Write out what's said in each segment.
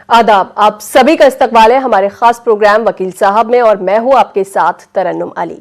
आदाब, आप सभी का इस्तकबाल है हमारे खास प्रोग्राम वकील साहब में और मैं हूं आपके साथ तरन्नुम अली।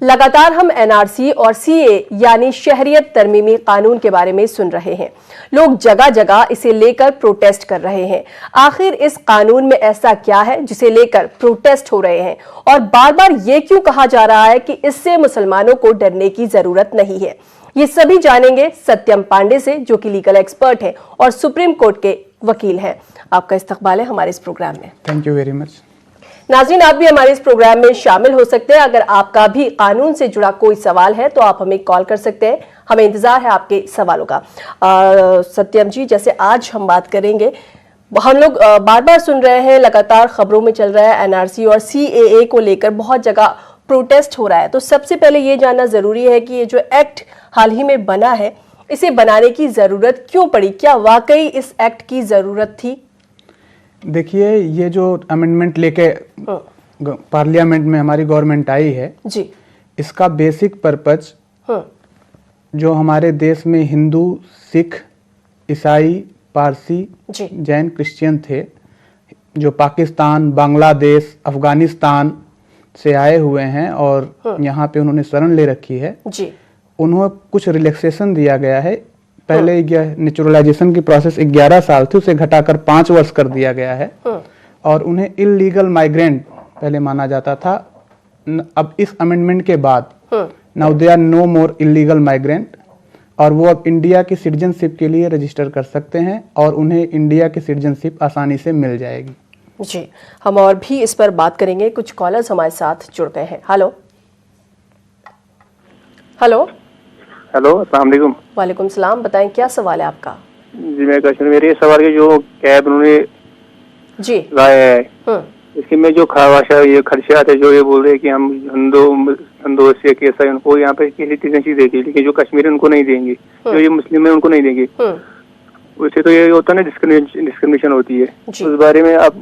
लगातार हम एनआरसी और सीए यानी शहरियत तरमीमी कानून के बारे में सुन रहे हैं। लोग जगह जगह इसे लेकर प्रोटेस्ट कर रहे हैं। आखिर इस कानून में ऐसा क्या है जिसे लेकर प्रोटेस्ट हो रहे हैं और बार बार ये क्यों कहा जा रहा है कि इससे मुसलमानों को डरने की जरूरत नहीं है? ये सभी जानेंगे सत्यम पांडे से, जो कि लीगल एक्सपर्ट है और सुप्रीम कोर्ट के वकील हैं। आपका इस्तकबाल है हमारे इस प्रोग्राम में। Thank you very much. नाज़रीन, आप भी हमारे इस प्रोग्राम में शामिल हो सकते हैं। अगर आपका भी कानून से जुड़ा कोई सवाल है तो आप हमें कॉल कर सकते हैं। हमें इंतजार है आपके सवालों का। सत्यम जी, जैसे आज हम बात करेंगे, हम लोग बार बार सुन रहे हैं, लगातार खबरों में चल रहा है एनआरसी और सीएए को लेकर बहुत जगह प्रोटेस्ट हो रहा है। तो सबसे पहले ये जानना जरूरी है कि ये जो एक्ट हाल ही में बना है, इसे बनाने की जरूरत क्यों पड़ी? क्या वाकई इस एक्ट की जरूरत थी? देखिए, ये जो अमेंडमेंट लेके पार्लियामेंट में हमारी गवर्नमेंट आई है जी, इसका बेसिक पर्पज जो हमारे देश में हिंदू, सिख, ईसाई, पारसी, जैन, क्रिश्चियन थे, जो पाकिस्तान, बांग्लादेश, अफगानिस्तान से आए हुए हैं और यहाँ पे उन्होंने शरण ले रखी है जी, उन्हें कुछ रिलैक्सेशन दिया गया है। पहले नेचुरलाइजेशन की प्रोसेस 11 साल थी, उसे घटाकर 5 वर्ष कर दिया गया है और उन्हें इलीगल माइग्रेंट पहले माना जाता था। अब इस अमेंडमेंट के बाद now they are no more illegal migrant और वो अब इंडिया की सिटीजनशिप के लिए रजिस्टर कर सकते हैं और उन्हें इंडिया की सिटीजनशिप आसानी से मिल जाएगी। जी, हम और भी इस पर बात करेंगे। कुछ कॉलर्स हमारे साथ जुड़ गए हैं। हेलो हेलो हेलो, अस्सलाम वालेकुम। वालेकुम सलाम, बताएं क्या सवाल है आपका? जी, मेरा क्वेश्चन, मेरे सवाल के जो कैब उन्होंने जी लाया है इसके में जो खवाशा ये खदशात है, जो ये बोल रहे हैं कि हम हिंदू सिख ईसाई उनको यहाँ पे सिटीजनशिप देंगे, लेकिन जो कश्मीरी उनको नहीं देंगे, जो ये मुस्लिम है उनको नहीं देंगे, उससे तो ये होता है ना डिस्क्रिमिनेशन होती है। उस बारे में आप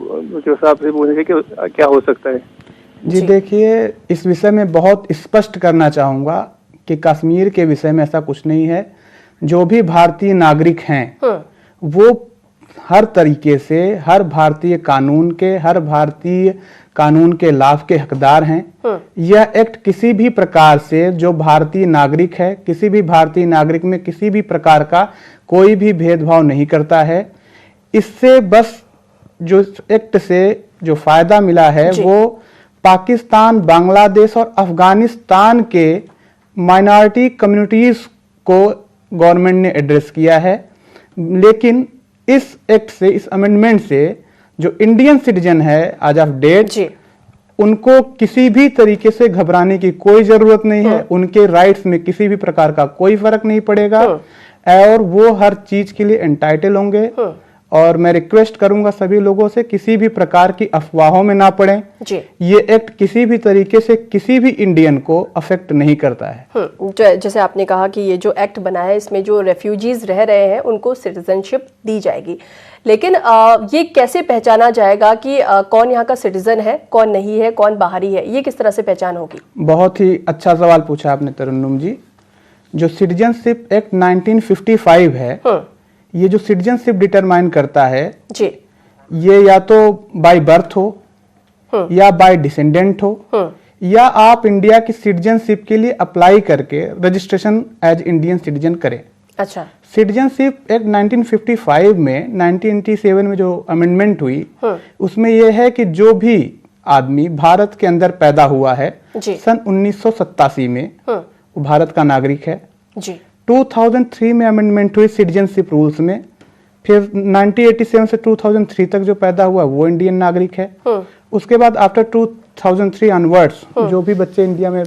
जो साहब से बोलेंगे कि क्या हो सकता है? जी देखिए, इस विषय में बहुत स्पष्ट करना चाहूँगा कि कश्मीर के विषय में ऐसा कुछ नहीं है। जो भी भारतीय नागरिक हैं वो हर तरीके से हर भारतीय कानून के लाभ के हकदार हैं। यह एक्ट किसी भी प्रकार से जो भारतीय नागरिक है, किसी भी भारतीय नागरिक में किसी भी प्रकार का कोई भी भेदभाव नहीं करता है। इससे बस जो एक्ट से जो फायदा मिला है वो पाकिस्तान, बांग्लादेश और अफगानिस्तान के माइनॉरिटी कम्युनिटीज को गवर्नमेंट ने एड्रेस किया है। लेकिन इस एक्ट से, इस अमेंडमेंट से जो इंडियन सिटीजन है आज ऑफ डेट, उनको किसी भी तरीके से घबराने की कोई जरूरत नहीं है। उनके राइट्स में किसी भी प्रकार का कोई फर्क नहीं पड़ेगा और वो हर चीज के लिए एंटाइटल होंगे। और मैं रिक्वेस्ट करूंगा सभी लोगों से किसी भी प्रकार की अफवाहों में ना पड़ें। ये एक्ट किसी भी तरीके से किसी भी इंडियन को अफेक्ट नहीं करता है। जैसे आपने कहा कि ये जो एक्ट बना है इसमें जो रेफ्यूजीज रह रहे हैं उनको सिटीजनशिप दी जाएगी, लेकिन ये कैसे पहचाना जाएगा कि कौन यहाँ का सिटीजन है, कौन नहीं है, कौन बाहरी है? ये किस तरह से पहचान होगी? बहुत ही अच्छा सवाल पूछा आपने तरन्नुम जी। जो सिटीजनशिप एक्ट 1955 है, ये जो सिटीजनशिप डिटरमाइन करता है जी, ये या तो बाय बर्थ हो या बाय डिसेंडेंट हो या आप इंडिया की सिटीजनशिप के लिए अप्लाई करके रजिस्ट्रेशन एज इंडियन सिटीजन करें। अच्छा, सिटीजनशिप एक्ट 1955 में 1987 में जो अमेंडमेंट हुई उसमें यह है कि जो भी आदमी भारत के अंदर पैदा हुआ है सन 1987 में वो भारत का नागरिक है जी। 2003 में अमेंडमेंट हुई सिटीजनशिप रूल्स में, फिर 1987 से 2003 तक जो पैदा हुआ वो इंडियन नागरिक है। उसके बाद आफ्टर 2003 अनवर्ड्स जो भी बच्चे इंडिया में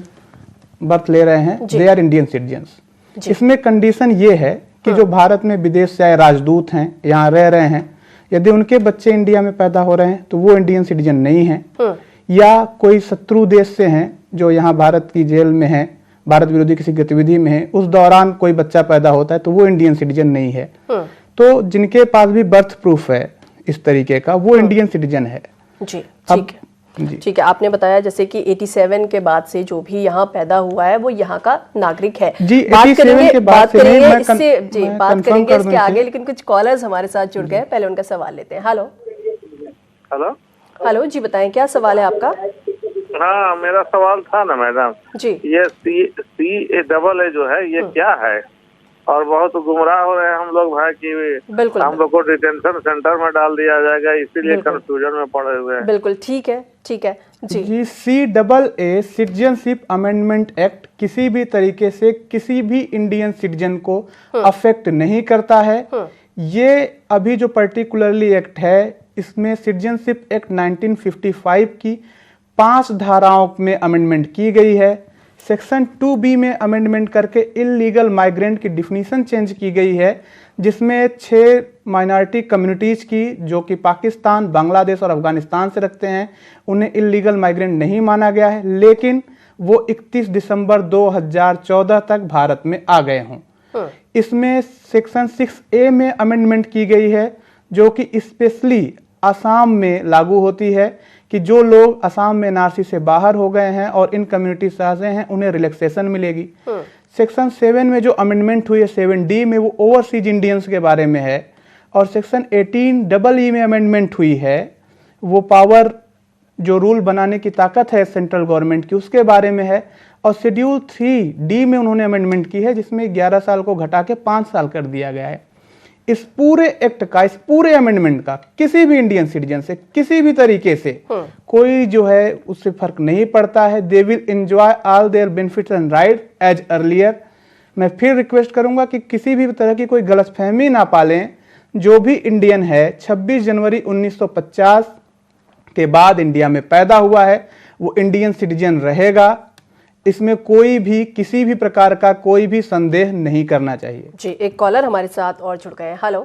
बर्थ ले रहे हैं दे आर इंडियन सिटीजन्स। इसमें कंडीशन ये है कि जो भारत में विदेश से आए राजदूत हैं, यहाँ रह रहे हैं, यदि उनके बच्चे इंडिया में पैदा हो रहे हैं तो वो इंडियन सिटीजन नहीं है। या कोई शत्रु देश से हैं जो यहाँ भारत की जेल में है, भारत विरोधी किसी गतिविधि में है, उस दौरान कोई बच्चा पैदा होता है तो वो इंडियन सिटीजन नहीं है। तो जिनके पास भी बर्थ प्रूफ है इस तरीके का वो इंडियन सिटीजन है। जी, ठीक है। ठीक है, आपने बताया जैसे कि 87 के बाद से जो भी यहाँ पैदा हुआ है वो यहाँ का नागरिक है। जी, 87 के बाद से नहीं, बात करेंगे इसके आगे, लेकिन कुछ कॉलर्स हमारे साथ जुड़ गए, पहले उनका सवाल लेते हैं। Hello hello. हेलो जी, बताएं क्या सवाल है आपका? हाँ, मेरा सवाल था ना मैडम जी। ये CAA जो है ये क्या है? और बहुत गुमराह हो रहे हैं हम लोग भाई कि बिल्कुल हम लोग को डिटेंशन सेंटर में डाल दिया जाएगा, इसीलिए कंफ्यूजन में पड़े हुए हैं। बिल्कुल ठीक है जी। CAA सिटीजनशिप अमेंडमेंट एक्ट किसी भी तरीके से किसी भी इंडियन सिटीजन को अफेक्ट नहीं करता है। ये अभी जो पर्टिकुलरली एक्ट है, इसमें सिटीजनशिप एक्ट 1955 की 5 धाराओं में अमेंडमेंट की गई है। सेक्शन 2B में अमेंडमेंट करके इलीगल माइग्रेंट की डिफिनीशन चेंज की गई है, जिसमें 6 माइनॉरिटी कम्युनिटीज की जो कि पाकिस्तान, बांग्लादेश और अफगानिस्तान से रखते हैं, उन्हें इलीगल माइग्रेंट नहीं माना गया है, लेकिन वो 31 दिसंबर 2014 तक भारत में आ गए हों। इसमें सेक्शन 6A में अमेंडमेंट की गई है, जो कि स्पेशली असम में लागू होती है कि जो लोग असम में एनआरसी से बाहर हो गए हैं और इन कम्युनिटी से हैं, उन्हें रिलैक्सेशन मिलेगी। सेक्शन 7 में जो अमेंडमेंट हुई है 7D में, वो ओवरसीज इंडियंस के बारे में है। और सेक्शन 18EE में अमेंडमेंट हुई है, वो पावर जो रूल बनाने की ताकत है सेंट्रल गवर्नमेंट की, उसके बारे में है। और शेड्यूल 3D में उन्होंने अमेंडमेंट की है, जिसमें 11 साल को घटा के 5 साल कर दिया गया है। इस पूरे एक्ट का, इस पूरे अमेंडमेंट का किसी भी इंडियन सिटीजन से किसी भी तरीके से कोई जो है उससे फर्क नहीं पड़ता है। They will enjoy all their benefits and right as earlier. मैं फिर रिक्वेस्ट करूंगा कि किसी भी तरह की कोई गलतफहमी ना पालें। जो भी इंडियन है 26 जनवरी 1950 के बाद इंडिया में पैदा हुआ है, वो इंडियन सिटीजन रहेगा। इसमें कोई भी किसी भी प्रकार का कोई भी संदेह नहीं करना चाहिए। जी, एक कॉलर हमारे साथ और जुड़ गए हैं। हेलो।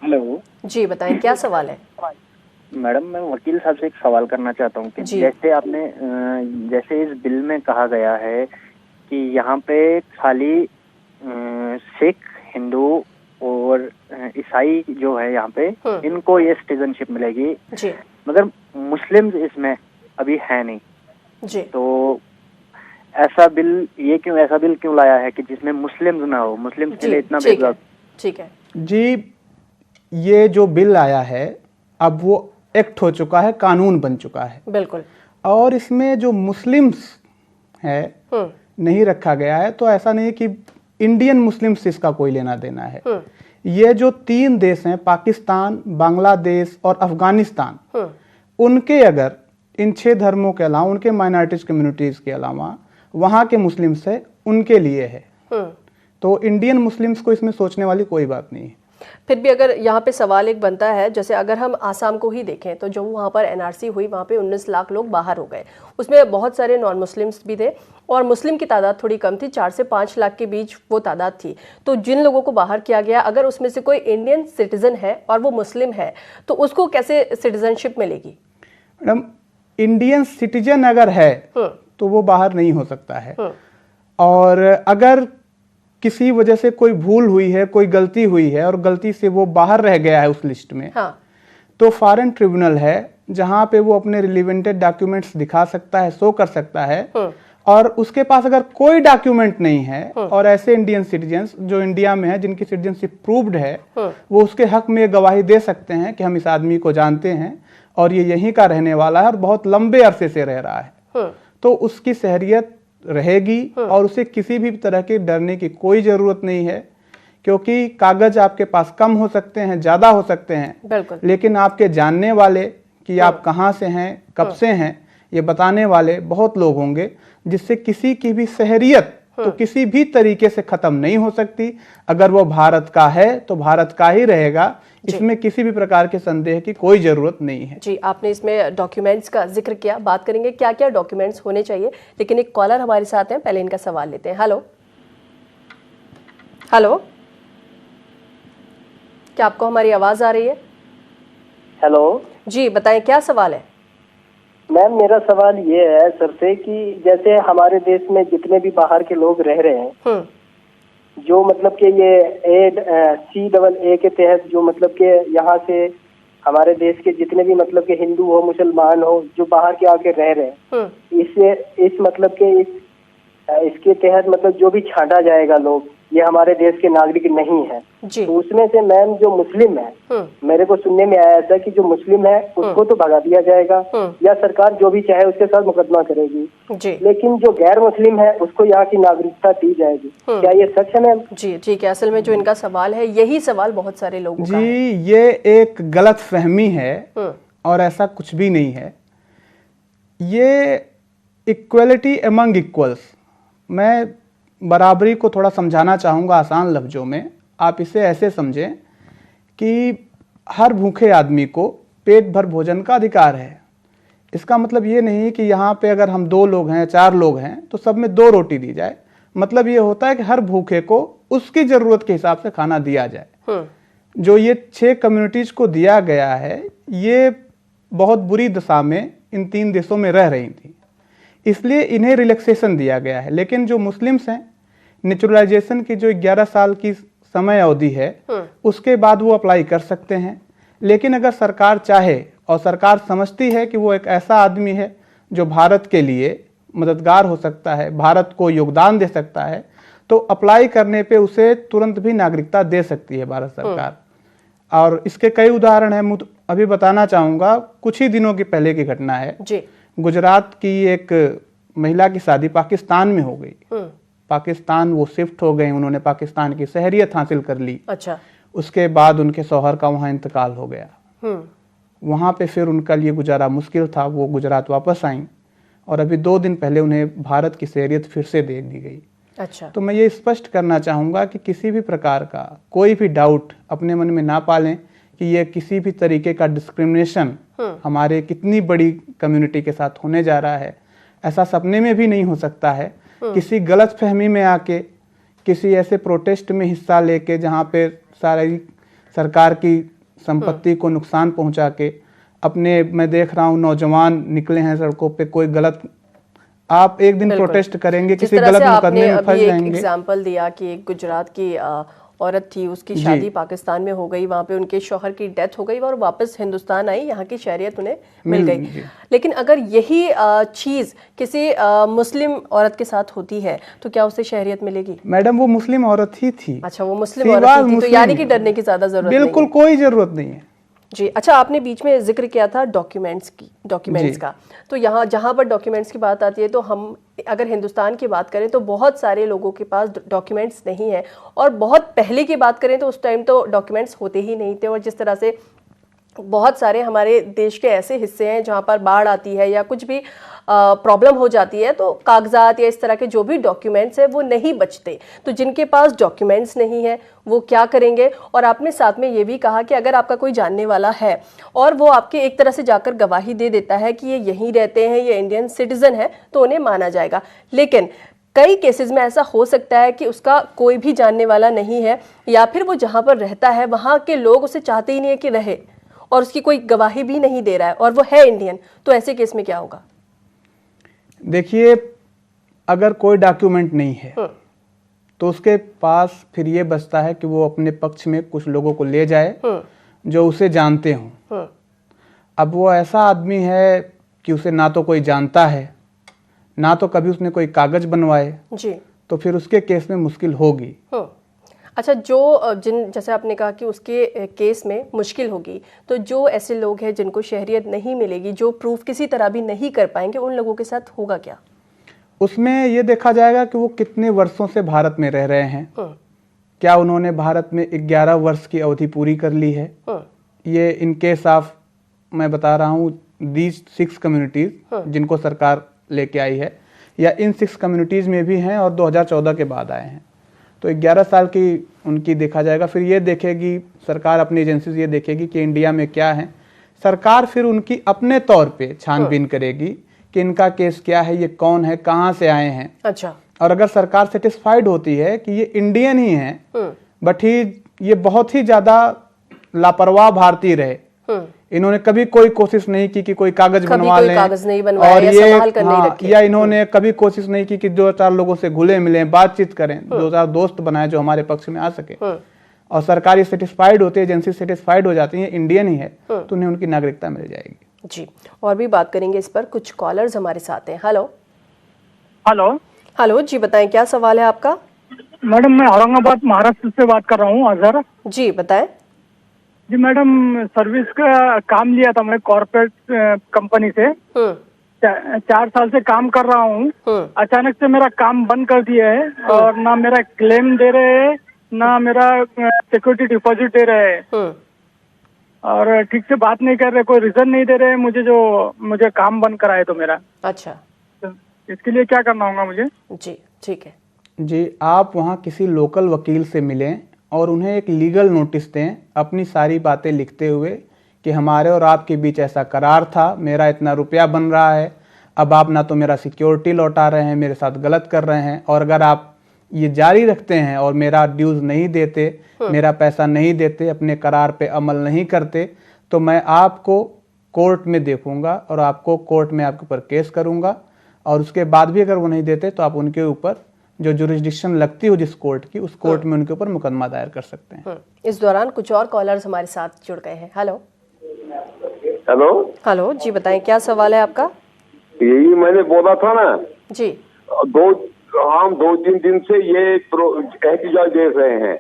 हेलो जी, बताएं क्या सवाल है? मैडम, मैं वकील साहब से एक सवाल करना चाहता हूँ कि जैसे आपने जैसे इस बिल में कहा गया है कि यहाँ पे खाली सिख, हिंदू और ईसाई जो है यहाँ पे इनको ये सिटीजनशिप मिलेगी जी, मगर मुस्लिम इसमें अभी है नहीं जी। तो ऐसा बिल क्यों लाया है कि जिसमें मुस्लिम ना हो? मुस्लिम के लिए इतना भेदभाव? ठीक है जी, ये जो बिल आया है अब वो एक्ट हो चुका है, कानून बन चुका है। बिल्कुल। और इसमें जो मुस्लिम्स है नहीं रखा गया है, तो ऐसा नहीं कि इंडियन मुस्लिम्स इसका कोई लेना देना है। ये जो 3 देश हैं, पाकिस्तान, बांग्लादेश और अफगानिस्तान, उनके अगर इन 6 धर्मों के अलावा, उनके माइनॉरिटीज कम्युनिटीज के अलावा वहाँ के मुस्लिम्स है, उनके लिए है। तो इंडियन मुस्लिम्स को इसमें सोचने वाली कोई बात नहीं है। फिर भी अगर यहाँ पे सवाल एक बनता है, जैसे अगर हम आसाम को ही देखें तो जो वहाँ पर एनआरसी हुई, वहाँ पे 19 लाख लोग बाहर हो गए। उसमें बहुत सारे नॉन मुस्लिम्स भी थे और मुस्लिम की तादाद थोड़ी कम थी, 4 से 5 लाख के बीच वो तादाद थी। तो जिन लोगों को बाहर किया गया, अगर उसमें से कोई इंडियन सिटीजन है और वो मुस्लिम है, तो उसको कैसे सिटीजनशिप मिलेगी? मैडम, इंडियन सिटीजन अगर है तो वो बाहर नहीं हो सकता है। और अगर किसी वजह से कोई भूल हुई है, कोई गलती हुई है और गलती से वो बाहर रह गया है उस लिस्ट में, तो फॉरेन ट्रिब्यूनल है जहां पे वो अपने रिलेवेंटेड डॉक्यूमेंट्स दिखा सकता है, शो कर सकता है। और उसके पास अगर कोई डॉक्यूमेंट नहीं है और ऐसे इंडियन सिटीजन्स जो इंडिया में है, जिनकी सिटीजनशिप प्रूव्ड है, वो उसके हक में गवाही दे सकते हैं कि हम इस आदमी को जानते हैं और ये यहीं का रहने वाला है और बहुत लंबे अरसे से रह रहा है, तो उसकी शहरियत रहेगी और उसे किसी भी तरह के डरने की कोई जरूरत नहीं है। क्योंकि कागज आपके पास कम हो सकते हैं, ज्यादा हो सकते हैं, लेकिन आपके जानने वाले कि आप कहां से हैं, कब से हैं, ये बताने वाले बहुत लोग होंगे, जिससे किसी की भी शहरियत तो किसी भी तरीके से खत्म नहीं हो सकती। अगर वो भारत का है तो भारत का ही रहेगा, इसमें किसी भी प्रकार के संदेह की कोई जरूरत नहीं है। जी, आपने इसमें डॉक्यूमेंट्स का जिक्र किया, बात करेंगे क्या क्या डॉक्यूमेंट्स होने चाहिए, लेकिन एक कॉलर हमारे साथ हैं, पहले इनका सवाल लेते हैं। हेलो हेलो, क्या आपको हमारी आवाज आ रही है? हेलो जी, बताएं क्या सवाल है? मैम, मेरा सवाल ये है सर से कि जैसे हमारे देश में जितने भी बाहर के लोग रह रहे हैं, जो मतलब कि ये CAA के तहत जो मतलब कि यहाँ से हमारे देश के जितने भी मतलब कि हिंदू हो, मुसलमान हो, जो बाहर के आके रह रहे हैं, इस मतलब के इसके तहत मतलब जो भी छांटा जाएगा लोग, ये हमारे देश के नागरिक नहीं है। जी। तो उसमें से मैम जो मुस्लिम है, मेरे को सुनने में आया था कि जो मुस्लिम है उसको तो भगा दिया जाएगा या सरकार जो भी चाहे उसके साथ मुकदमा करेगी, जी। लेकिन जो गैर मुस्लिम है उसको यहाँ की नागरिकता दी जाएगी। क्या ये सच है मैम? जी ठीक है, असल में जो इनका सवाल है यही सवाल बहुत सारे लोगों का है। जी, ये एक गलत फहमी है और ऐसा कुछ भी नहीं है। ये इक्वलिटी अमंग इक्वल्स, मैं बराबरी को थोड़ा समझाना चाहूँगा आसान लफ्ज़ों में। आप इसे ऐसे समझें कि हर भूखे आदमी को पेट भर भोजन का अधिकार है। इसका मतलब ये नहीं कि यहाँ पे अगर हम 2 लोग हैं, 4 लोग हैं तो सब में 2 रोटी दी जाए। मतलब ये होता है कि हर भूखे को उसकी ज़रूरत के हिसाब से खाना दिया जाए। जो ये 6 कम्युनिटीज़ को दिया गया है, ये बहुत बुरी दशा में इन 3 देशों में रह रही थी, इसलिए इन्हें रिलैक्सेशन दिया गया है। लेकिन जो मुस्लिम्स हैं, नेचुरलाइजेशन की जो 11 साल की समय अवधि है उसके बाद वो अप्लाई कर सकते हैं। लेकिन अगर सरकार चाहे और सरकार समझती है कि वो एक ऐसा आदमी है जो भारत के लिए मददगार हो सकता है, भारत को योगदान दे सकता है, तो अप्लाई करने पे उसे तुरंत भी नागरिकता दे सकती है भारत सरकार। और इसके कई उदाहरण हैं, अभी बताना चाहूँगा। कुछ ही दिनों की पहले की घटना है जी। गुजरात की एक महिला की शादी पाकिस्तान में हो गई। पाकिस्तान वो शिफ्ट हो गए, उन्होंने पाकिस्तान की शहरियत हासिल कर ली। अच्छा। उसके बाद उनके शौहर का वहाँ इंतकाल हो गया। वहाँ पे फिर उनका लिए गुजारा मुश्किल था, वो गुजरात वापस आई और अभी 2 दिन पहले उन्हें भारत की शहरियत फिर से दे दी गई। अच्छा। तो मैं ये स्पष्ट करना चाहूँगा कि किसी भी प्रकार का कोई भी डाउट अपने मन में ना पालें कि ये किसी भी तरीके का डिस्क्रिमिनेशन हमारे कितनी बड़ी कम्युनिटी के साथ होने जा रहा है। ऐसा सपने में भी नहीं हो सकता है। किसी गलत फहमी में आके, किसी ऐसे प्रोटेस्ट में हिस्सा लेके जहाँ पे सारी सरकार की संपत्ति को नुकसान पहुँचा के अपने, मैं देख रहा हूँ नौजवान निकले हैं सड़कों पे, कोई गलत, आप एक दिन प्रोटेस्ट करेंगे, किसी गलत मुकदमे में फंस जाएंगे। एग्जाम्पल दिया कि एक गुजरात की औरत थी, उसकी शादी पाकिस्तान में हो गई, वहाँ पे उनके शौहर की डेथ हो गई और वापस हिंदुस्तान आई, यहाँ की शहरियत उन्हें मिल गई। लेकिन अगर यही चीज़ किसी मुस्लिम औरत के साथ होती है तो क्या उसे शहरियत मिलेगी? मैडम, वो मुस्लिम औरत ही थी। अच्छा, वो मुस्लिम औरत थी, तो यानी कि डरने की ज्यादा जरूरत नहीं। बिल्कुल कोई जरूरत नहीं है। जी। अच्छा, आपने बीच में जिक्र किया था डॉक्यूमेंट्स का, तो यहाँ जहाँ पर डॉक्यूमेंट्स की बात आती है तो हम अगर हिंदुस्तान की बात करें तो बहुत सारे लोगों के पास डॉक्यूमेंट्स नहीं है, और बहुत पहले की बात करें तो उस टाइम तो डॉक्यूमेंट्स होते ही नहीं थे। और जिस तरह से बहुत सारे हमारे देश के ऐसे हिस्से हैं जहाँ पर बाढ़ आती है या कुछ भी प्रॉब्लम हो जाती है तो कागजात या इस तरह के जो भी डॉक्यूमेंट्स है वो नहीं बचते। तो जिनके पास डॉक्यूमेंट्स नहीं है वो क्या करेंगे? और आपने साथ में ये भी कहा कि अगर आपका कोई जानने वाला है और वो आपके एक तरह से जाकर गवाही दे देता है कि ये यहीं रहते हैं, ये इंडियन सिटीजन है, तो उन्हें माना जाएगा। लेकिन कई केसेस में ऐसा हो सकता है कि उसका कोई भी जानने वाला नहीं है, या फिर वो जहाँ पर रहता है वहाँ के लोग उसे चाहते ही नहीं है कि रहे, और उसकी कोई गवाही भी नहीं दे रहा है और वो है इंडियन, तो ऐसे केस में क्या होगा? देखिए, अगर कोई डॉक्यूमेंट नहीं है तो उसके पास फिर ये बचता है कि वो अपने पक्ष में कुछ लोगों को ले जाए जो उसे जानते हों। अब वो ऐसा आदमी है कि उसे ना तो कोई जानता है, ना तो कभी उसने कोई कागज बनवाए जी, तो फिर उसके केस में मुश्किल होगी। अच्छा, जो जैसे आपने कहा कि उसके केस में मुश्किल होगी, तो जो ऐसे लोग हैं जिनको शहरियत नहीं मिलेगी, जो प्रूफ किसी तरह भी नहीं कर पाएंगे, उन लोगों के साथ होगा क्या? उसमें ये देखा जाएगा कि वो कितने वर्षों से भारत में रह रहे हैं। क्या उन्होंने भारत में 11 वर्ष की अवधि पूरी कर ली है? ये इन केस ऑफ, मैं बता रहा हूँ, दीज 6 कम्युनिटीज जिनको सरकार लेके आई है, या इन 6 कम्युनिटीज में भी हैं और 2014 के बाद आए हैं, तो 11 साल की उनकी देखा जाएगा। फिर ये देखेगी सरकार, अपनी एजेंसीज ये देखेगी कि इंडिया में क्या है। सरकार फिर उनकी अपने तौर पे छानबीन करेगी कि इनका केस क्या है, ये कौन है, कहाँ से आए हैं। अच्छा। और अगर सरकार सेटिस्फाइड होती है कि ये इंडियन ही हैं, बट ये बहुत ही ज़्यादा लापरवाह भारतीय रहे, इन्होंने कभी कोई कोशिश नहीं की कि कोई कागज बनवा लें, और या इन्होंने कभी कोशिश नहीं की कि 2-4 लोगों से घुले मिले, बातचीत करें, 2-4 दोस्त बनाए जो हमारे पक्ष में आ सके, और सरकारी सेटिस्फाइड होती है, एजेंसी सेटिस्फाइड हो जाती है इंडियन ही है, तो उन्हें उनकी नागरिकता मिल जाएगी। जी, और भी बात करेंगे इस पर। कुछ कॉलर्स हमारे साथ हैं। हेलो हेलो हेलो जी, बताएं क्या सवाल है आपका? मैडम मैं औरंगाबाद महाराष्ट्र से बात कर रहा हूँ, अजहर। जी बताएं। जी मैडम, सर्विस का काम लिया था मैं कॉर्पोरेट कंपनी से। 4 साल से काम कर रहा हूँ। अचानक से मेरा काम बंद कर दिया है और ना मेरा क्लेम दे रहे हैं, ना मेरा सिक्योरिटी डिपॉजिट दे रहे हैं, और ठीक से बात नहीं कर रहे, कोई रीजन नहीं दे रहे मुझे, जो मुझे काम बंद कराए तो मेरा। अच्छा, तो इसके लिए क्या करना होगा मुझे? जी ठीक है जी, आप वहाँ किसी लोकल वकील से मिलें और उन्हें एक लीगल नोटिस दें अपनी सारी बातें लिखते हुए कि हमारे और आपके बीच ऐसा करार था, मेरा इतना रुपया बन रहा है, अब आप ना तो मेरा सिक्योरिटी लौटा रहे हैं, मेरे साथ गलत कर रहे हैं, और अगर आप ये जारी रखते हैं और मेरा ड्यूज नहीं देते, मेरा पैसा नहीं देते, अपने करार पे अमल नहीं करते, तो मैं आपको कोर्ट में देखूंगा और आपको कोर्ट में आपके ऊपर केस करूंगा, और उसके बाद भी अगर वो नहीं देते तो आप उनके ऊपर जो जुरिस्डिक्शन लगती हो जिस कोर्ट की, उस कोर्ट में उनके ऊपर मुकदमा दायर कर सकते हैं। इस दौरान कुछ और कॉलर्स हमारे साथ जुड़ गए हैं। हेलो हेलो हेलो, जी बताएं क्या सवाल है आपका? यही मैंने बोला था ना जी। हम 2-3 दिन से ये एहतजाज दे रहे हैं।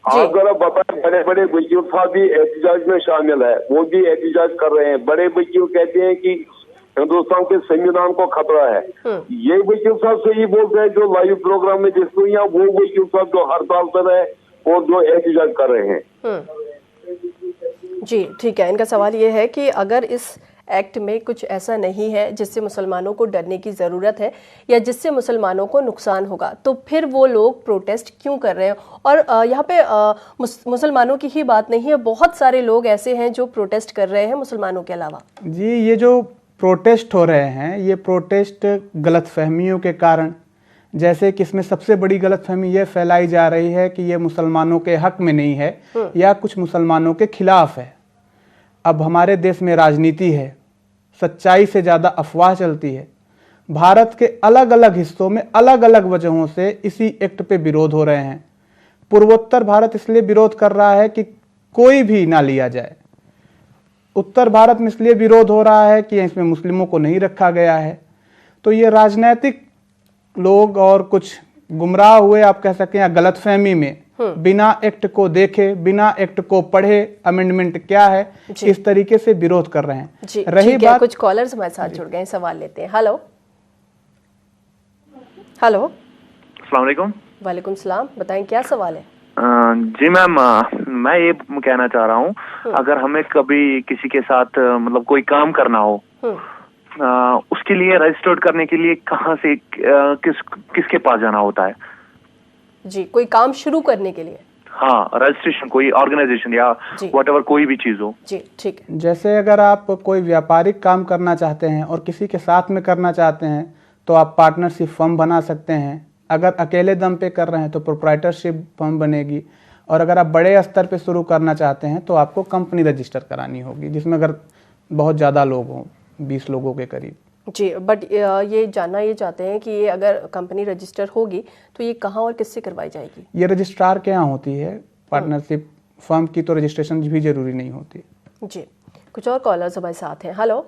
आप जरा बताएं, बड़े बड़े वकील साहब भी एहतजाज में शामिल है, वो भी एहतजाज कर रहे हैं। बड़े वकील कहते हैं कि हिंदुस्तान के संविधान को खतरा है। ये वकील साहब से ही बोलते हैं जो लाइव प्रोग्राम में जिसको, या वो वकील साहब जो हड़ताल पर है और जो एहतजाज कर रहे हैं। जी ठीक है, इनका सवाल ये है कि अगर इस एक्ट में कुछ ऐसा नहीं है जिससे मुसलमानों को डरने की ज़रूरत है या जिससे मुसलमानों को नुकसान होगा, तो फिर वो लोग प्रोटेस्ट क्यों कर रहे हैं? और यहाँ पे मुसलमानों की ही बात नहीं है, बहुत सारे लोग ऐसे हैं जो प्रोटेस्ट कर रहे हैं मुसलमानों के अलावा। जी, ये जो प्रोटेस्ट हो रहे हैं, ये प्रोटेस्ट गलतफहमियों के कारण, जैसे कि इसमें सबसे बड़ी गलतफहमी ये फैलाई जा रही है कि ये मुसलमानों के हक में नहीं है या कुछ मुसलमानों के खिलाफ है। अब हमारे देश में राजनीति है, सच्चाई से ज़्यादा अफवाह चलती है। भारत के अलग अलग हिस्सों में अलग अलग वजहों से इसी एक्ट पे विरोध हो रहे हैं। पूर्वोत्तर भारत इसलिए विरोध कर रहा है कि कोई भी ना लिया जाए। उत्तर भारत में इसलिए विरोध हो रहा है कि इसमें मुस्लिमों को नहीं रखा गया है। तो ये राजनीतिक लोग और कुछ गुमराह हुए, आप कह सकते हैं, गलतफहमी में बिना एक्ट को देखे, बिना एक्ट को पढ़े अमेंडमेंट क्या है, इस तरीके से विरोध कर रहे हैं। रही बात, कुछ कॉलर्स हमारे साथ जुड़ गए, सवाल लेते हैं। हेलो हेलो, अस्सलाम वालेकुम। वालेकुम सलाम, बताएं क्या सवाल है? जी मैम, मैं ये कहना चाह रहा हूँ, अगर हमें कभी किसी के साथ मतलब कोई काम करना हो, उसके लिए रजिस्टर्ड करने के लिए कहाँ से किसके पास जाना होता है? जी, कोई काम शुरू करने के लिए? हाँ, रजिस्ट्रेशन, कोई ऑर्गेनाइजेशन या व्हाटएवर, कोई भी चीज हो। जी ठीक है। जैसे अगर आप कोई व्यापारिक काम करना चाहते हैं और किसी के साथ में करना चाहते हैं तो आप पार्टनरशिप फर्म बना सकते हैं। अगर अकेले दम पे कर रहे हैं तो प्रोप्राइटरशिप फर्म बनेगी, और अगर आप बड़े स्तर पे शुरू करना चाहते हैं तो आपको कंपनी रजिस्टर करानी होगी, जिसमें अगर बहुत ज़्यादा लोग हों, 20 लोगों के करीब। जी, बट ये जानना ये चाहते हैं कि ये अगर कंपनी रजिस्टर होगी तो ये कहाँ और किससे करवाई जाएगी? ये रजिस्ट्रार के यहाँ होती है। पार्टनरशिप फर्म की तो रजिस्ट्रेशन भी जरूरी नहीं होती। जी, कुछ और कॉलर्स हमारे साथ हैं। हेलो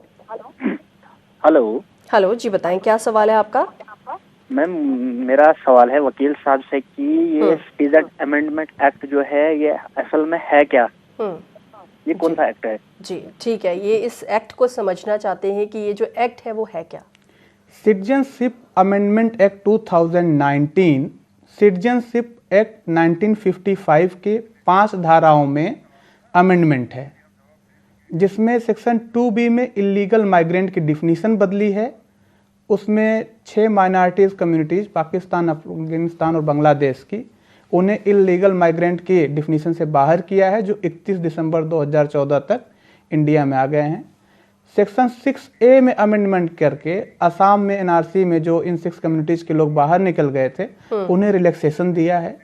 हेलो हेलो, जी बताएं क्या सवाल है आपका? मैम, मेरा सवाल है वकील साहब से कि ये सिटीजन अमेंडमेंट एक्ट जो है ये असल में है क्या? ये कौन सा एक्ट है? जी ठीक है, ये इस एक्ट को समझना चाहते हैं कि ये जो एक्ट है वो है क्या? Citizenship amendment act 2019 citizenship act 1955 के 5 धाराओं में अमेंडमेंट है, जिसमें सेक्शन 2B में इलीगल माइग्रेंट की डिफिनीशन बदली है। उसमें 6 माइनॉरिटीज़ कम्युनिटीज़, पाकिस्तान, अफगानिस्तान और बांग्लादेश की, उन्हें इलीगल माइग्रेंट के डिफिनीशन से बाहर किया है, जो 31 दिसंबर 2014 तक इंडिया में आ गए हैं। सेक्शन 6A में अमेंडमेंट करके असम में NRC में जो इन 6 कम्युनिटीज़ के लोग बाहर निकल गए थे उन्हें रिलैक्सेशन दिया है।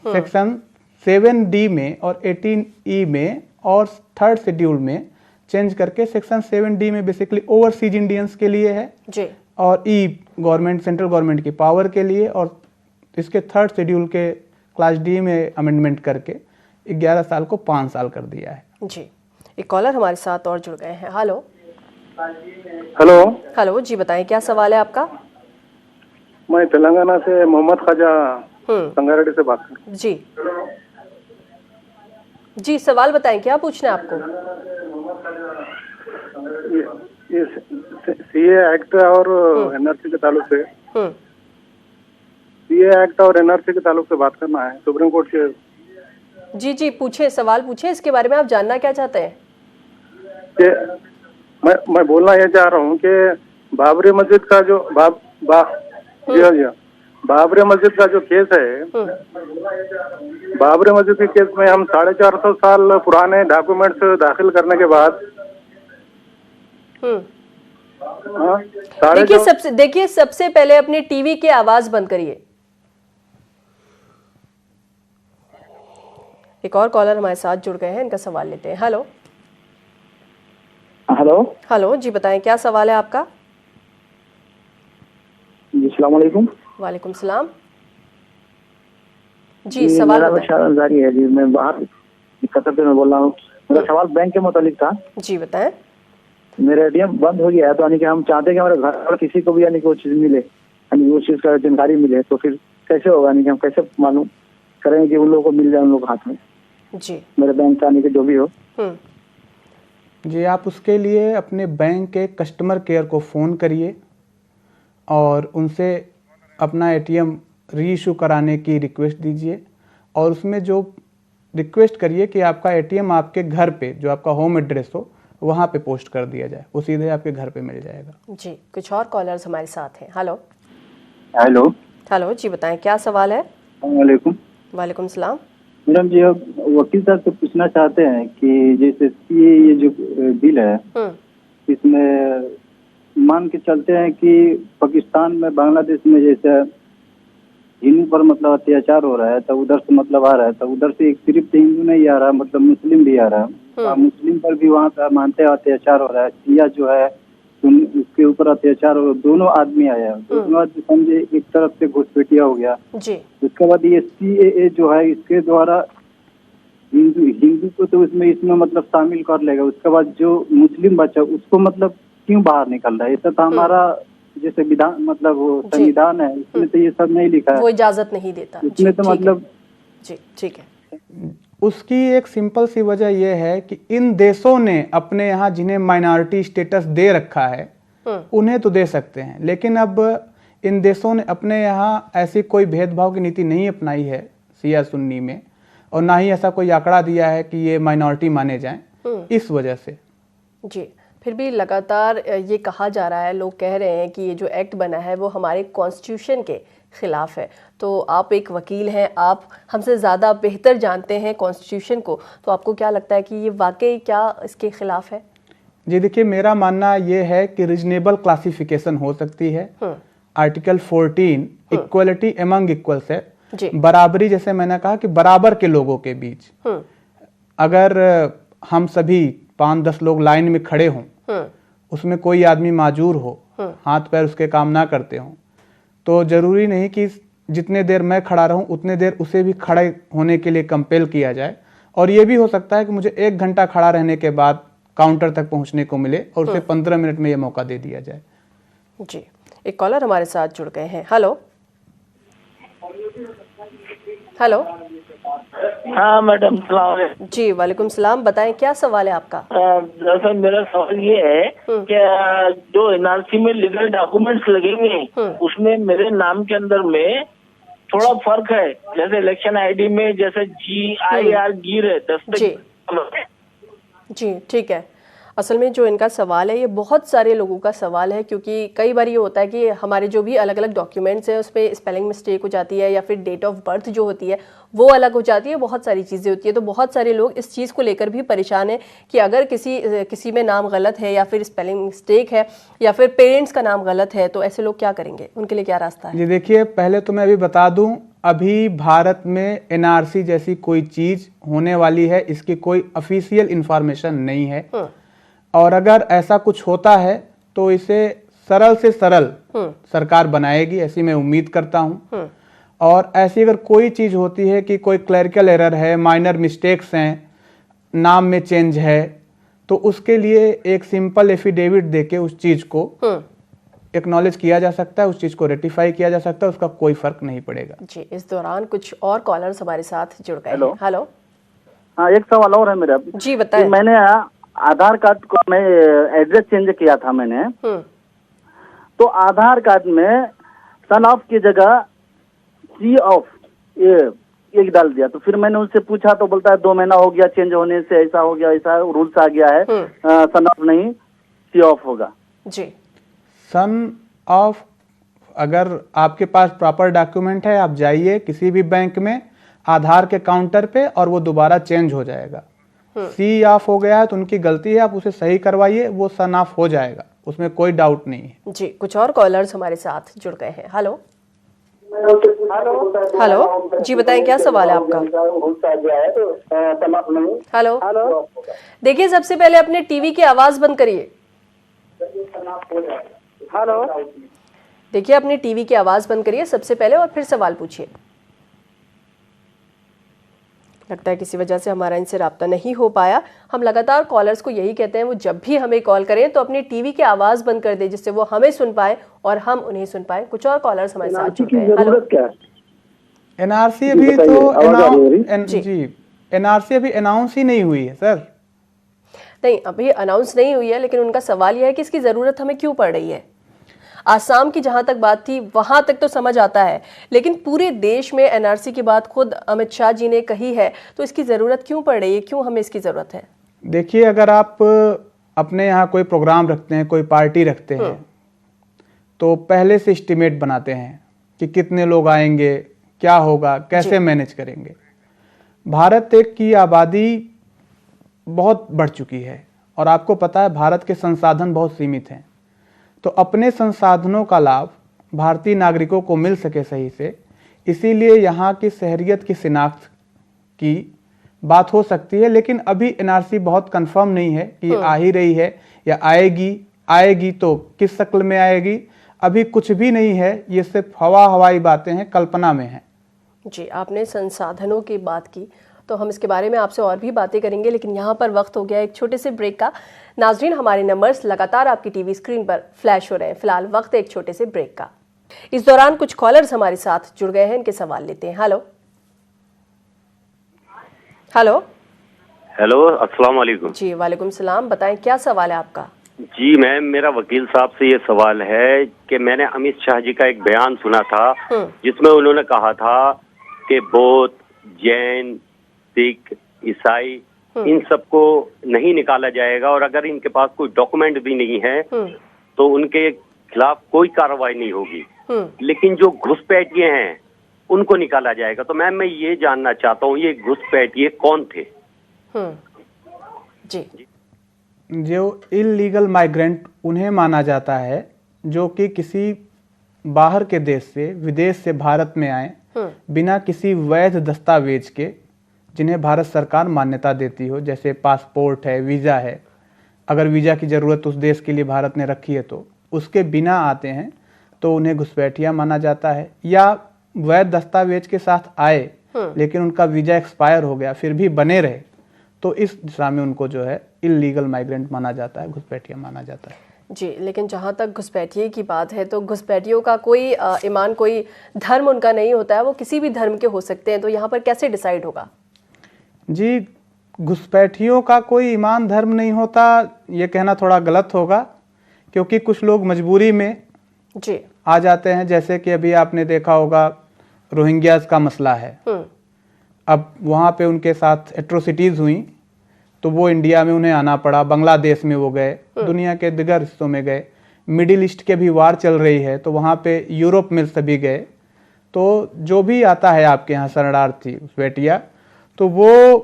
सेक्शन 7D में और 18E में और 3rd शेड्यूल में चेंज करके सेक्शन 7D में बेसिकली ओवरसीज इंडियंस के लिए है जी, और E गवर्नमेंट, सेंट्रल गवर्नमेंट की पावर के लिए, और इसके 3rd शेड्यूल के क्लास D में अमेंडमेंट करके 11 साल को 5 साल कर दिया है। जी, एक कॉलर हमारे साथ और जुड़ गए हैं। हेलो हेलो हेलो, जी बताएं क्या सवाल है आपका? मैं तेलंगाना से मोहम्मद ख्वाजा संगारेड्डी से बात कर रहा हूँ। जी जी, सवाल बताएं, क्या पूछना है आपको? ये सीए एक्ट और एनआरसी के ताल्लुक से, सीए एक्ट और एनआरसी के ताल्लुक से बात करना है सुप्रीम कोर्ट के। जी जी, पूछे, सवाल पूछे, इसके बारे में आप जानना क्या चाहते हैं? कि मैं बोलना ये चाह रहा हूँ कि बाबरी मस्जिद का जो बाबरी मस्जिद का जो केस है, बाबरी मस्जिद के केस में हम 450 साल पुराने डॉक्यूमेंट्स दाखिल करने के बाद देखिए सबसे पहले अपने टीवी की आवाज बंद करिए। एक और कॉलर हमारे साथ जुड़ गए हैं, इनका सवाल लेते हैं। हेलो हेलो हेलो, जी बताएं, क्या सवाल है आपका? जी अस्सलाम वालेकुम। वालेकुम सलाम। जी सवाल जारी है जी, मैं बाहर कतर से मैं बोल रहा हूँ। मेरा सवाल बैंक के मुतालिक था। जी बताएं। मेरा एटीएम बंद हो गया है, तो यानी कि हम चाहते हैं कि हमारे घर पर किसी को भी यानी कि वो चीज मिले, यानी वो चीज का जानकारी मिले, तो फिर कैसे होगा? यानी कि हम कैसे मालूम करेंगे कि उन लोगों को मिल जाए, उन लोगों के हाथ में जी मेरे बैंक का, यानी कि जो भी हो। जी, आप उसके लिए अपने बैंक के कस्टमर केयर को फ़ोन करिए और उनसे अपना एटीएम री इशू कराने की रिक्वेस्ट दीजिए, और उसमें जो रिक्वेस्ट करिए कि आपका एटीएम आपके घर पे, जो आपका होम एड्रेस हो, वहाँ पे पोस्ट कर दिया जाए, वो सीधे आपके घर पे मिल जाएगा। जी, कुछ और कॉलर्स हमारे साथ हैं। हेलो हेलो हेलो, जी बताएं, क्या सवाल है? वालेकुम। वालेकुम सलाम। मैडम जी, वकील साहब से पूछना चाहते हैं कि जैसे ये जो बिल है, इसमें मान के चलते हैं कि पाकिस्तान में, बांग्लादेश में जैसे हिंदू पर मतलब अत्याचार हो रहा है, तो उधर से मतलब आ रहा है, तो उधर से एक सिर्फ हिंदू नहीं आ रहा, मतलब मुस्लिम भी आ रहा है। मुस्लिम पर भी वहाँ पर मानते हैं अत्याचार हो रहा है। शिया जो है उसके ऊपर अत्याचार हो, दोनों आदमी आया, दोनों आदमी समझे एक तरफ से घुसपैठिया हो गया जी। उसके बाद ये CAA जो है, इसके द्वारा हिंदू को तो इसमें मतलब शामिल कर लेगा, उसके बाद जो मुस्लिम बच्चा उसको मतलब क्यों बाहर निकल रहा है? ऐसा तो हमारा जैसे विधान मतलब वो संविधान है, इसमें तो ये सब नहीं लिखा है, वो इजाजत नहीं देता इसमें तो मतलब। जी ठीक है। उसकी एक सिंपल सी वजह यह है कि इन देशों ने अपने यहाँ जिन्हें माइनॉरिटी स्टेटस दे रखा है, उन्हें तो दे सकते हैं, लेकिन अब इन देशों ने अपने यहाँ ऐसी कोई भेदभाव की नीति नहीं अपनाई है शिया सुन्नी में, और ना ही ऐसा कोई आंकड़ा दिया है कि ये माइनॉरिटी माने जाएं, इस वजह से। जी, फिर भी लगातार ये कहा जा रहा है, लोग कह रहे हैं कि ये जो एक्ट बना है वो हमारे कॉन्स्टिट्यूशन के खिलाफ है। तो आप एक वकील हैं, आप हमसे ज़्यादा बेहतर जानते हैं कॉन्स्टिट्यूशन को, तो आपको क्या लगता है कि ये वाकई क्या इसके खिलाफ है? जी देखिए, मेरा मानना ये है कि रीजनेबल क्लासिफिकेशन हो सकती है। आर्टिकल 14 इक्वलिटी एमंग इक्वल्स है, बराबरी, जैसे मैंने कहा कि बराबर के लोगों के बीच। अगर हम सभी 5-10 लोग लाइन में खड़े हों, उसमें कोई आदमी माजूर हो, हाथ पैर उसके काम ना करते हों, तो जरूरी नहीं कि जितने देर मैं खड़ा रहूं उतने देर उसे भी खड़े होने के लिए कंपेल किया जाए, और ये भी हो सकता है कि मुझे 1 घंटा खड़ा रहने के बाद काउंटर तक पहुंचने को मिले और उसे 15 मिनट में ये मौका दे दिया जाए। जी, एक कॉलर हमारे साथ जुड़ गए हैं। Hello hello. हाँ मैडम, जी वालेकुम सलाम, बताएं क्या सवाल है आपका? दरअसल मेरा सवाल ये है कि जो NRC में लीगल डॉक्यूमेंट्स लगेंगे उसमें मेरे नाम के अंदर में थोड़ा फर्क है, जैसे इलेक्शन ID में जैसे GIR गिर है दस्तक। जी ठीक है। असल में जो इनका सवाल है ये बहुत सारे लोगों का सवाल है, क्योंकि कई बार ये होता है कि हमारे जो भी अलग अलग डॉक्यूमेंट्स हैं उसमें स्पेलिंग मिस्टेक हो जाती है, या फिर डेट ऑफ बर्थ जो होती है वो अलग हो जाती है, बहुत सारी चीज़ें होती है। तो बहुत सारे लोग इस चीज़ को लेकर भी परेशान हैं कि अगर किसी में नाम गलत है या फिर स्पेलिंग मिस्टेक है या फिर पेरेंट्स का नाम गलत है, तो ऐसे लोग क्या करेंगे, उनके लिए क्या रास्ता है? जी देखिए, पहले तो मैं अभी बता दूं, अभी भारत में NRC जैसी कोई चीज़ होने वाली है, इसकी कोई ऑफिशियल इंफॉर्मेशन नहीं है, और अगर ऐसा कुछ होता है तो इसे सरल से सरल सरकार बनाएगी, ऐसी मैं उम्मीद करता हूं। और ऐसी अगर कोई चीज़ होती है कि कोई क्लरिकल एरर है, माइनर मिस्टेक्स हैं, नाम में चेंज है, तो उसके लिए एक सिंपल एफिडेविट देके उस चीज़ को एक्नॉलेज किया जा सकता है, उस चीज को रेटिफाई किया जा सकता है, उसका कोई फर्क नहीं पड़ेगा। जी, इस दौरान कुछ और कॉलर्स हमारे साथ जुड़ गए हैं। हेलो। हाँ, एक सवाल और है मेरा। जी बताएं। मैंने आधार कार्ड को मैं एड्रेस चेंज किया था मैंने, तो आधार कार्ड में सन ऑफ की जगह सी ऑफ एक डाल दिया। तो फिर मैंने उससे पूछा तो बोलता है 2 महीना हो गया चेंज होने से, ऐसा हो गया, ऐसा रूल्स आ गया है, सन ऑफ नहीं सी ऑफ होगा। जी, सन ऑफ अगर आपके पास प्रॉपर डॉक्यूमेंट है, आप जाइए किसी भी बैंक में आधार के काउंटर पे और वो दोबारा चेंज हो जाएगा। सी ऑफ हो गया है तो उनकी गलती है, आप उसे सही करवाइए, वो सन ऑफ हो जाएगा, उसमें कोई डाउट नहीं है। जी, कुछ और कॉलर्स हमारे साथ जुड़ गए हैं। हेलो। हेलो जी, बताएं क्या सवाल है आपका। हेलो। देखिए, सबसे पहले अपने टीवी की आवाज बंद करिए। हेलो। देखिए, अपने टीवी की आवाज बंद करिए सबसे पहले और फिर सवाल पूछिए। लगता है किसी वजह से हमारा इनसे राब्ता नहीं हो पाया। हम लगातार कॉलर्स को यही कहते हैं, वो जब भी हमें कॉल करें तो अपनी टीवी की आवाज बंद कर दे, जिससे वो हमें सुन पाए और हम उन्हें सुन पाए। कुछ और कॉलर्स हमारे साथ जुड़ गए हैं। हेलो। एनआरसी अभी एनआरसी अभी अनाउंस ही नहीं हुई है सर। नहीं, अभी अनाउंस नहीं हुई है, लेकिन उनका सवाल यह है कि इसकी जरूरत हमें क्यों पड़ रही है। आसाम की जहां तक बात थी वहां तक तो समझ आता है, लेकिन पूरे देश में एनआरसी की बात खुद अमित शाह जी ने कही है, तो इसकी जरूरत क्यों पड़ रही है, क्यों हमें इसकी जरूरत है? देखिए, अगर आप अपने यहाँ कोई प्रोग्राम रखते हैं, कोई पार्टी रखते हैं, तो पहले से एस्टिमेट बनाते हैं कि कितने लोग आएंगे, क्या होगा, कैसे मैनेज करेंगे। भारत की आबादी बहुत बढ़ चुकी है और आपको पता है भारत के संसाधन बहुत सीमित हैं, तो अपने संसाधनों का लाभ भारतीय नागरिकों को मिल सके सही से, इसीलिए यहाँ की शहरियत की शिनाख्त की बात हो सकती है। लेकिन अभी एनआरसी बहुत कंफर्म नहीं है कि ये आ ही रही है या आएगी तो किस शक्ल में आएगी, अभी कुछ भी नहीं है, ये सिर्फ हवाई बातें हैं, कल्पना में हैं। जी, आपने संसाधनों की बात की तो हम इसके बारे में आपसे और भी बातें करेंगे, लेकिन यहाँ पर वक्त हो गया एक छोटे से ब्रेक का। नाजरीन, हमारे नंबर्स लगातार आपकी टीवी स्क्रीन पर फ्लैश हो रहे हैं। फिलहाल वक्त है एक छोटे से ब्रेक का। इस दौरान कुछ कॉलर्स हमारे साथ जुड़ गए हैं, इनके सवाल लेते हैं। हेलो। हेलो। हेलो, अस्सलाम वालेकुम। जी, वालेकुम सलाम। बताएं क्या सवाल है आपका। जी मैम, मेरा वकील साहब से ये सवाल है कि मैंने अमित शाह जी का एक बयान सुना था जिसमें उन्होंने कहा था कि बौद्ध, जैन, सिख, ईसाई इन सबको नहीं निकाला जाएगा और अगर इनके पास कोई डॉक्यूमेंट भी नहीं है तो उनके खिलाफ कोई कार्रवाई नहीं होगी, लेकिन जो घुसपैठिए हैं उनको निकाला जाएगा। तो मैम, मैं ये जानना चाहता हूँ, ये घुसपैठिए कौन थे? जी, जो इल्लीगल माइग्रेंट उन्हें माना जाता है जो कि किसी बाहर के देश से, विदेश से भारत में आए बिना किसी वैध दस्तावेज के, जिन्हें भारत सरकार मान्यता देती हो, जैसे पासपोर्ट है, वीज़ा है, अगर वीज़ा की ज़रूरत उस देश के लिए भारत ने रखी है तो उसके बिना आते हैं तो उन्हें घुसपैठिया माना जाता है। या वैध दस्तावेज के साथ आए लेकिन उनका वीज़ा एक्सपायर हो गया फिर भी बने रहे, तो इस दिशा में उनको जो है इल्लीगल माइग्रेंट माना जाता है, घुसपैठिया माना जाता है। जी, लेकिन जहाँ तक घुसपैठिए की बात है तो घुसपैठियों का कोई ईमान, कोई धर्म उनका नहीं होता है, वो किसी भी धर्म के हो सकते हैं, तो यहाँ पर कैसे डिसाइड होगा? जी, घुसपैठियों का कोई ईमान धर्म नहीं होता, ये कहना थोड़ा गलत होगा, क्योंकि कुछ लोग मजबूरी में जी आ जाते हैं। जैसे कि अभी आपने देखा होगा रोहिंग्यास का मसला है, अब वहाँ पे उनके साथ एट्रोसिटीज़ हुई तो वो इंडिया में उन्हें आना पड़ा, बांग्लादेश में वो गए, दुनिया के दिगर हिस्सों में गए, मिडिल ईस्ट के भी वार चल रही है तो वहाँ पे यूरोप में सभी गए। तो जो भी आता है आपके यहाँ शरणार्थी घुसपैठिया, तो वो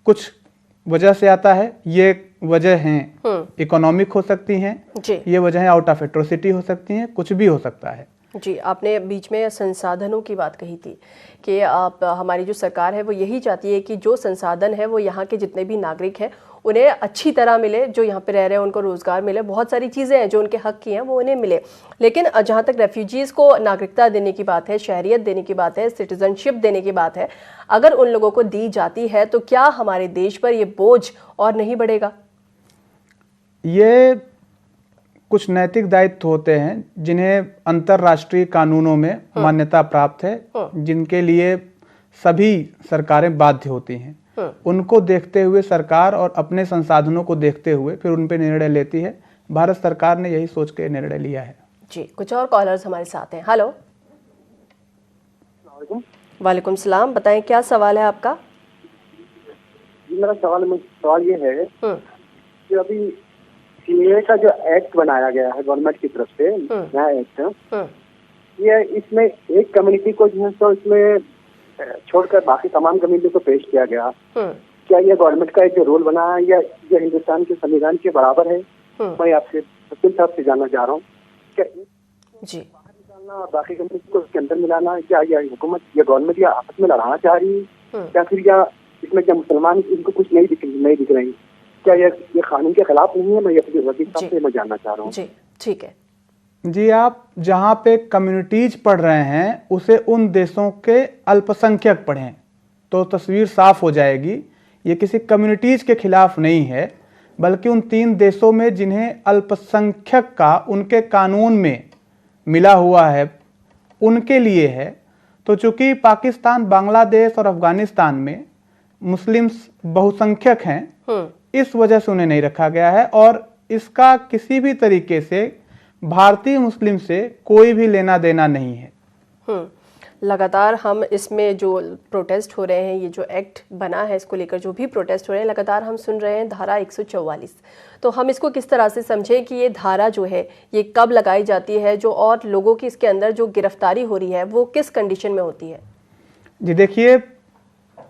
कुछ वजह से आता है। ये वजह हैं इकोनॉमिक हो सकती हैं, ये वजह आउट ऑफ एट्रोसिटी हो सकती हैं, कुछ भी हो सकता है। जी, आपने बीच में संसाधनों की बात कही थी कि आप, हमारी जो सरकार है वो यही चाहती है कि जो संसाधन है वो यहाँ के जितने भी नागरिक हैं उन्हें अच्छी तरह मिले, जो यहाँ पे रह रहे हैं उनको रोज़गार मिले, बहुत सारी चीज़ें हैं जो उनके हक की हैं वो उन्हें मिले। लेकिन जहाँ तक रेफ्यूजीज़ को नागरिकता देने की बात है, शहरियत देने की बात है, सिटीजनशिप देने की बात है, अगर उन लोगों को दी जाती है तो क्या हमारे देश पर ये बोझ और नहीं बढ़ेगा? ये कुछ नैतिक दायित्व होते हैं जिन्हें अंतर्राष्ट्रीय कानूनों में मान्यता प्राप्त है, जिनके लिए सभी सरकारें बाध्य होती हैं। उनको देखते हुए सरकार और अपने संसाधनों को देखते हुए फिर उन पर निर्णय लेती है। भारत सरकार ने यही सोच के निर्णय लिया है। जी, कुछ और कॉलर्स हमारे साथ हैं। हेलो, वालेकुम सलाम, बताएं क्या सवाल है आपका? जी, मेरा सवाल ये है कि अभी सीए का जो एक्ट बनाया गया है गवर्नमेंट की तरफ से, नया एक्ट, ये इसमें एक कम्युनिटी को जो है तो इसमें छोड़कर बाकी तमाम कम्युनिटी को पेश किया गया। क्या ये गवर्नमेंट का एक जो रोल बना है या ये हिंदुस्तान के संविधान के बराबर है? मैं आपसे वकील साहब से जानना चाह रहा हूँ, क्या जी बाहर निकालना बाकी कम्युनिटी को इसके अंदर मिलाना, क्या यह हुकूमत या गवर्नमेंट या आपस में लड़ाना चाह रही है, या फिर या इसमें क्या मुसलमान इनको कुछ नहीं दिख रही, क्या ये कानून के खिलाफ नहीं है? मैं ये वकील साहब से मैं जानना चाह रहा हूँ। जी, ठीक है जी। आप जहाँ पे कम्युनिटीज पढ़ रहे हैं उसे उन देशों के अल्पसंख्यक पढ़ें तो तस्वीर साफ हो जाएगी। ये किसी कम्युनिटीज के खिलाफ नहीं है, बल्कि उन 3 देशों में जिन्हें अल्पसंख्यक का उनके कानून में मिला हुआ है उनके लिए है। तो चूंकि पाकिस्तान, बांग्लादेश और अफगानिस्तान में मुस्लिम्स बहुसंख्यक हैं, इस वजह से उन्हें नहीं रखा गया है और इसका किसी भी तरीके से भारतीय मुस्लिम से कोई भी लेना देना नहीं है। लगातार हम इसमें जो प्रोटेस्ट हो रहे हैं, ये जो एक्ट बना है इसको लेकर जो भी प्रोटेस्ट हो रहे हैं, लगातार हम सुन रहे हैं धारा 144। तो हम इसको किस तरह से समझें कि ये धारा जो है ये कब लगाई जाती है, जो और लोगों की इसके अंदर जो गिरफ्तारी हो रही है वो किस कंडीशन में होती है? जी देखिए,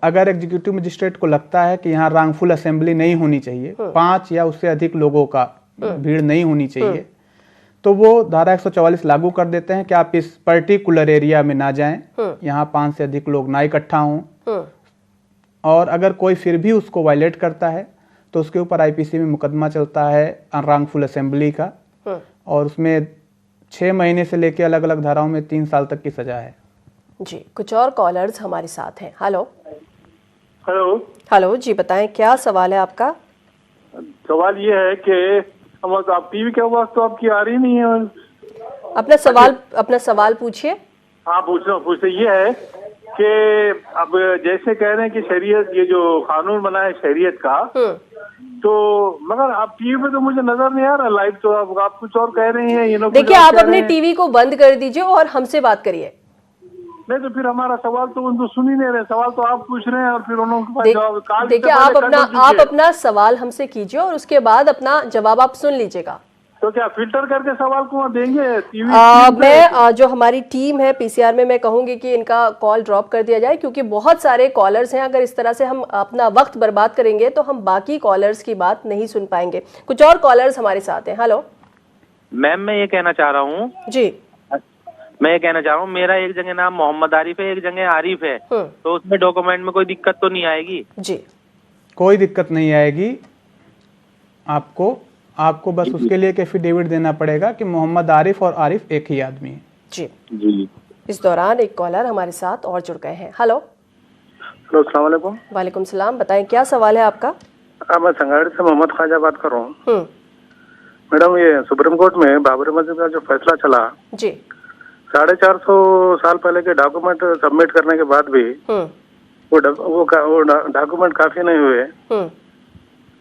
अगर एग्जीक्यूटिव मजिस्ट्रेट को लगता है कि यहाँ रॉन्गफुल असेंबली नहीं होनी चाहिए, 5 या उससे अधिक लोगों का भीड़ नहीं होनी चाहिए, तो वो धारा 144 लागू कर देते हैं कि आप इस पर्टिकुलर एरिया में ना जाएं, यहाँ 5 से अधिक लोग ना इकट्ठा हों। और अगर कोई फिर भी उसको वायलेट करता है तो उसके ऊपर आईपीसी में मुकदमा चलता है अनरॉन्गफुल असेंबली का, और उसमें 6 महीने से लेकर अलग अलग धाराओं में 3 साल तक की सजा है। जी, कुछ और कॉलर्स हमारे साथ हैं। हेलो हेलो जी, बताएं क्या सवाल है आपका? सवाल ये है कि आप टीवी की आवाज तो आपकी आ रही नहीं है। अपना सवाल पूछिए। हाँ, पूछते ये है कि अब जैसे कह रहे हैं कि शरीयत, ये जो कानून बना है शरीयत का, तो मगर आप टीवी पे तो मुझे नजर नहीं आ रहा लाइव, तो आप कुछ और कह रहे हैं, ये लोग। देखिए, आप अपने टीवी को बंद कर दीजिए और हमसे बात करिए। नहीं तो फिर हमारा सवाल तो उनको सुन ही नहीं रहे, सवाल तो आप पूछ रहे हैं और फिर उन्होंने जवाब। देखिए, आप अपना सवाल हमसे कीजिए और उसके बाद अपना जवाब आप सुन लीजिएगा। तो क्या फिल्टर करके सवाल को देंगे टीवी? मैं जो हमारी टीम है पीसीआर में, मैं कहूंगी कि इनका कॉल ड्रॉप कर दिया जाए, क्योंकि बहुत सारे कॉलर्स हैं। अगर इस तरह से हम अपना वक्त बर्बाद करेंगे तो हम बाकी कॉलर्स की बात नहीं सुन पाएंगे। कुछ और कॉलर्स हमारे साथ हैं। हेलो मैम, मैं ये कहना चाह रहा हूँ मेरा एक जगह नाम मोहम्मद आरिफ है, एक जगह आरिफ है, तो उसमें डॉक्यूमेंट में कोई दिक्कत तो नहीं आएगी? जी, कोई दिक्कत नहीं आएगी। आपको बस उसके लिए एक एफिडेविट देना पड़ेगा कि मोहम्मद आरिफ और आरिफ एक ही आदमी है। जी। इस दौरान एक कॉलर हमारे साथ और जुड़ गए हैं। हेलो अस्सलाम वालेकुम। वालेकुम सलाम, बताएं क्या सवाल है आपका? मैं संगाड़ी से मोहम्मद ख्वाजा बात कर रहा हूँ। मैडम, ये सुप्रीम कोर्ट में बाबरी मस्जिद का जो फैसला चला जी, 450 साल पहले के डॉक्यूमेंट सबमिट करने के बाद भी वो डॉक्यूमेंट काफी नहीं हुए।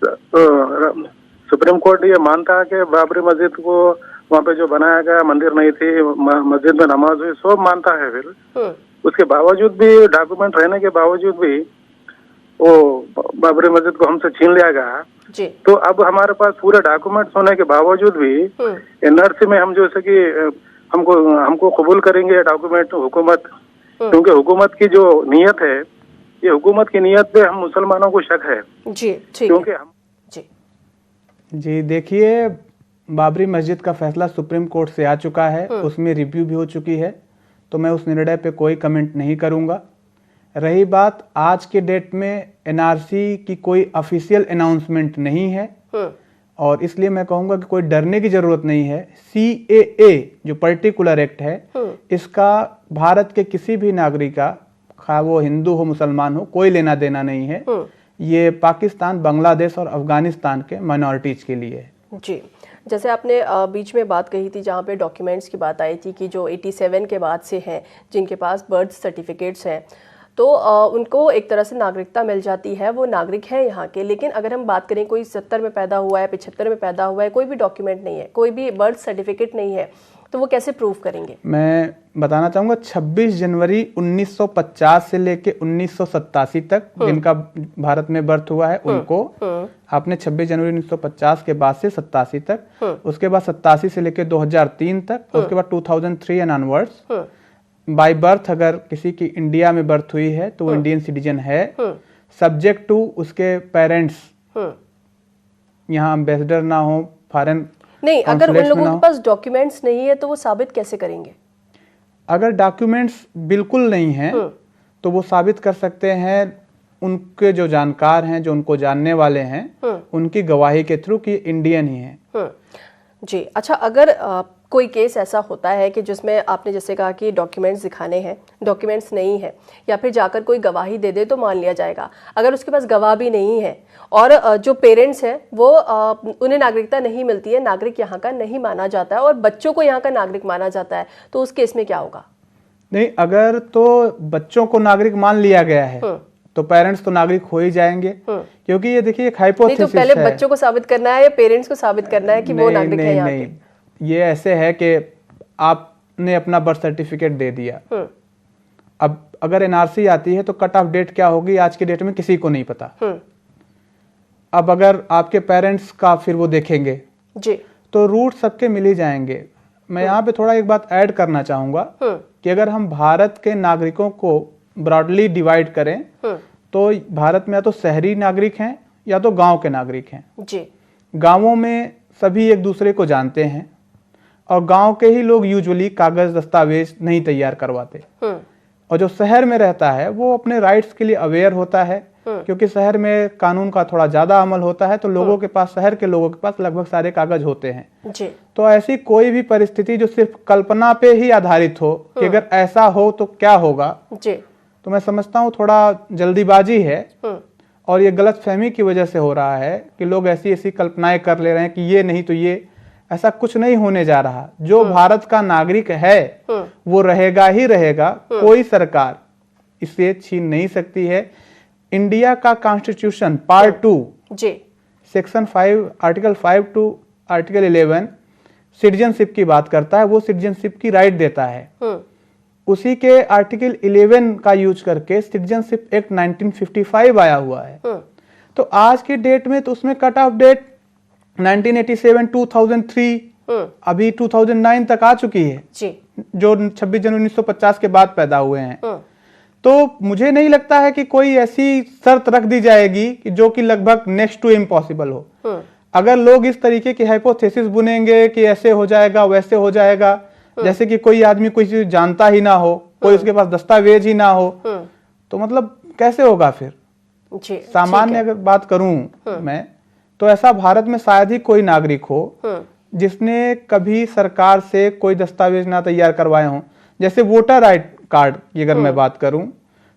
तो सुप्रीम कोर्ट ये मानता है कि बाबरी मस्जिद को वहाँ पे जो बनाया गया मंदिर नहीं थी, मस्जिद में नमाज हुई, सब मानता है। फिर उसके बावजूद भी, डॉक्यूमेंट रहने के बावजूद भी वो बाबरी मस्जिद को हमसे छीन लिया गया। तो अब हमारे पास पूरे डॉक्यूमेंट्स होने के बावजूद भी एनआरसी में हम जैसे कि हमको कबूल करेंगे डॉक्यूमेंट हुकूमत, क्योंकि हुकूमत की जो नीयत है, ये हुकूमत की नीयत पे हम मुसलमानों को शक है। जी, ठीक क्योंकि है। हम जी देखिए, बाबरी मस्जिद का फैसला सुप्रीम कोर्ट से आ चुका है, उसमें रिव्यू भी हो चुकी है, तो मैं उस निर्णय पे कोई कमेंट नहीं करूंगा। रही बात आज के डेट में एनआरसी की कोई ऑफिशियल अनाउंसमेंट नहीं है, और इसलिए मैं कहूंगा कि कोई डरने की जरूरत नहीं है। CAA जो पर्टिकुलर एक्ट है, इसका भारत के किसी भी नागरिक का, खा वो हिंदू हो मुसलमान हो, कोई लेना देना नहीं है। ये पाकिस्तान, बांग्लादेश और अफगानिस्तान के माइनॉरिटीज के लिए है। जी, जैसे आपने बीच में बात कही थी जहाँ पे डॉक्यूमेंट्स की बात आई थी कि जो 87 के बाद से हैं जिनके पास बर्थ सर्टिफिकेट्स हैं तो उनको एक तरह से नागरिकता मिल जाती है, वो नागरिक है यहाँ के। लेकिन अगर हम बात करें कोई 70 में पैदा हुआ है, 75 में पैदा हुआ है, कोई भी डॉक्यूमेंट नहीं है, कोई भी बर्थ सर्टिफिकेट नहीं है, तो वो कैसे प्रूव करेंगे? मैं बताना चाहूँगा 26 जनवरी 1950 से लेके 1987 तक जिनका भारत में बर्थ हुआ है उनको आपने 26 जनवरी 1950 के बाद से 87 तक, उसके बाद 87 से लेके 2003 तक, उसके बाद 2003 एंड ऑनवर्ड्स बाय बर्थ अगर किसी की इंडिया में बर्थ हुई है तो वो इंडियन सिटीजन है, सब्जेक्ट टू उसके पेरेंट्स यहाँ एम्बेसडर ना हो, फॉरेन नहीं। अगर उन लोगों के पास डॉक्यूमेंट्स नहीं है तो वो साबित कैसे करेंगे? अगर डॉक्यूमेंट्स बिल्कुल नहीं हैं तो वो साबित कर सकते हैं उनके जो जानकार हैं, जो उनको जानने वाले हैं, उनकी गवाही के थ्रू कि इंडियन ही हैं। जी अच्छा, अगर कोई केस ऐसा होता है कि जिसमें आपने जैसे कहा कि डॉक्यूमेंट्स दिखाने हैं, डॉक्यूमेंट्स नहीं है, या फिर जाकर कोई गवाही दे दे तो मान लिया जाएगा, अगर उसके पास गवाह भी नहीं है और जो पेरेंट्स हैं वो उन्हें नागरिकता नहीं मिलती है, नागरिक यहाँ का नहीं माना जाता है और बच्चों को यहाँ का नागरिक माना जाता है, तो उस केस में क्या होगा? नहीं, अगर तो बच्चों को नागरिक मान लिया गया है तो पेरेंट्स तो नागरिक हो ही जाएंगे, क्योंकि ये देखिए एक हाइपोथेसिस है। तो पहले बच्चों को साबित करना है या पेरेंट्स को साबित करना है कि वो नागरिक है यहाँ के? ये ऐसे है कि आपने अपना बर्थ सर्टिफिकेट दे दिया, अब अगर एनआरसी आती है तो कट ऑफ डेट क्या होगी आज की डेट में किसी को नहीं पता। अब अगर आपके पेरेंट्स का फिर वो देखेंगे जी तो रूट सबके मिल ही जाएंगे। मैं यहाँ पे थोड़ा एक बात ऐड करना चाहूंगा कि अगर हम भारत के नागरिकों को ब्रॉडली डिवाइड करें तो भारत में या तो शहरी नागरिक हैं या तो गांव के नागरिक हैं जी। गांवों में सभी एक दूसरे को जानते हैं और गांव के ही लोग यूजुअली कागज दस्तावेज नहीं तैयार करवाते, और जो शहर में रहता है वो अपने राइट्स के लिए अवेयर होता है, क्योंकि शहर में कानून का थोड़ा ज्यादा अमल होता है तो लोगों के पास, शहर के लोगों के पास लगभग सारे कागज होते हैं जी। तो ऐसी कोई भी परिस्थिति जो सिर्फ कल्पना पे ही आधारित हो कि अगर ऐसा हो तो क्या होगा जी, तो मैं समझता हूँ थोड़ा जल्दीबाजी है और ये गलतफहमी की वजह से हो रहा है कि लोग ऐसी ऐसी कल्पनाएं कर ले रहे हैं कि ये नहीं तो ये, ऐसा कुछ नहीं होने जा रहा। जो भारत का नागरिक है वो रहेगा ही रहेगा, कोई सरकार इसे छीन नहीं सकती है। इंडिया का कॉन्स्टिट्यूशन पार्ट 2 जी, section 5 article 5 to article 11 citizenship की बात करता है, वो सिटीजनशिप की राइट देता है। उसी के आर्टिकल 11 का यूज करके सिटीजनशिप एक्ट 1955 आया हुआ है। तो आज की डेट में तो उसमें कट ऑफ डेट 1987, 2003, अभी 2009 तक आ चुकी है जी। जो 26 जनवरी 1950 के बाद पैदा हुए हैं। तो मुझे नहीं लगता है कि कोई ऐसी शर्त रख दी जाएगी कि जो कि लगभग नेक्स्ट टू इम्पॉसिबल हो। अगर लोग इस तरीके की हाइपोथेसिस बुनेंगे कि ऐसे हो जाएगा वैसे हो जाएगा, जैसे कि कोई आदमी कोई चीज जानता ही ना हो, कोई उसके पास दस्तावेज ही ना हो, तो मतलब कैसे होगा फिर? सामान्य अगर बात करूं मैं तो ऐसा भारत में शायद ही कोई नागरिक हो जिसने कभी सरकार से कोई दस्तावेज ना तैयार करवाए हों। जैसे वोटर आई कार्ड की अगर मैं बात करूं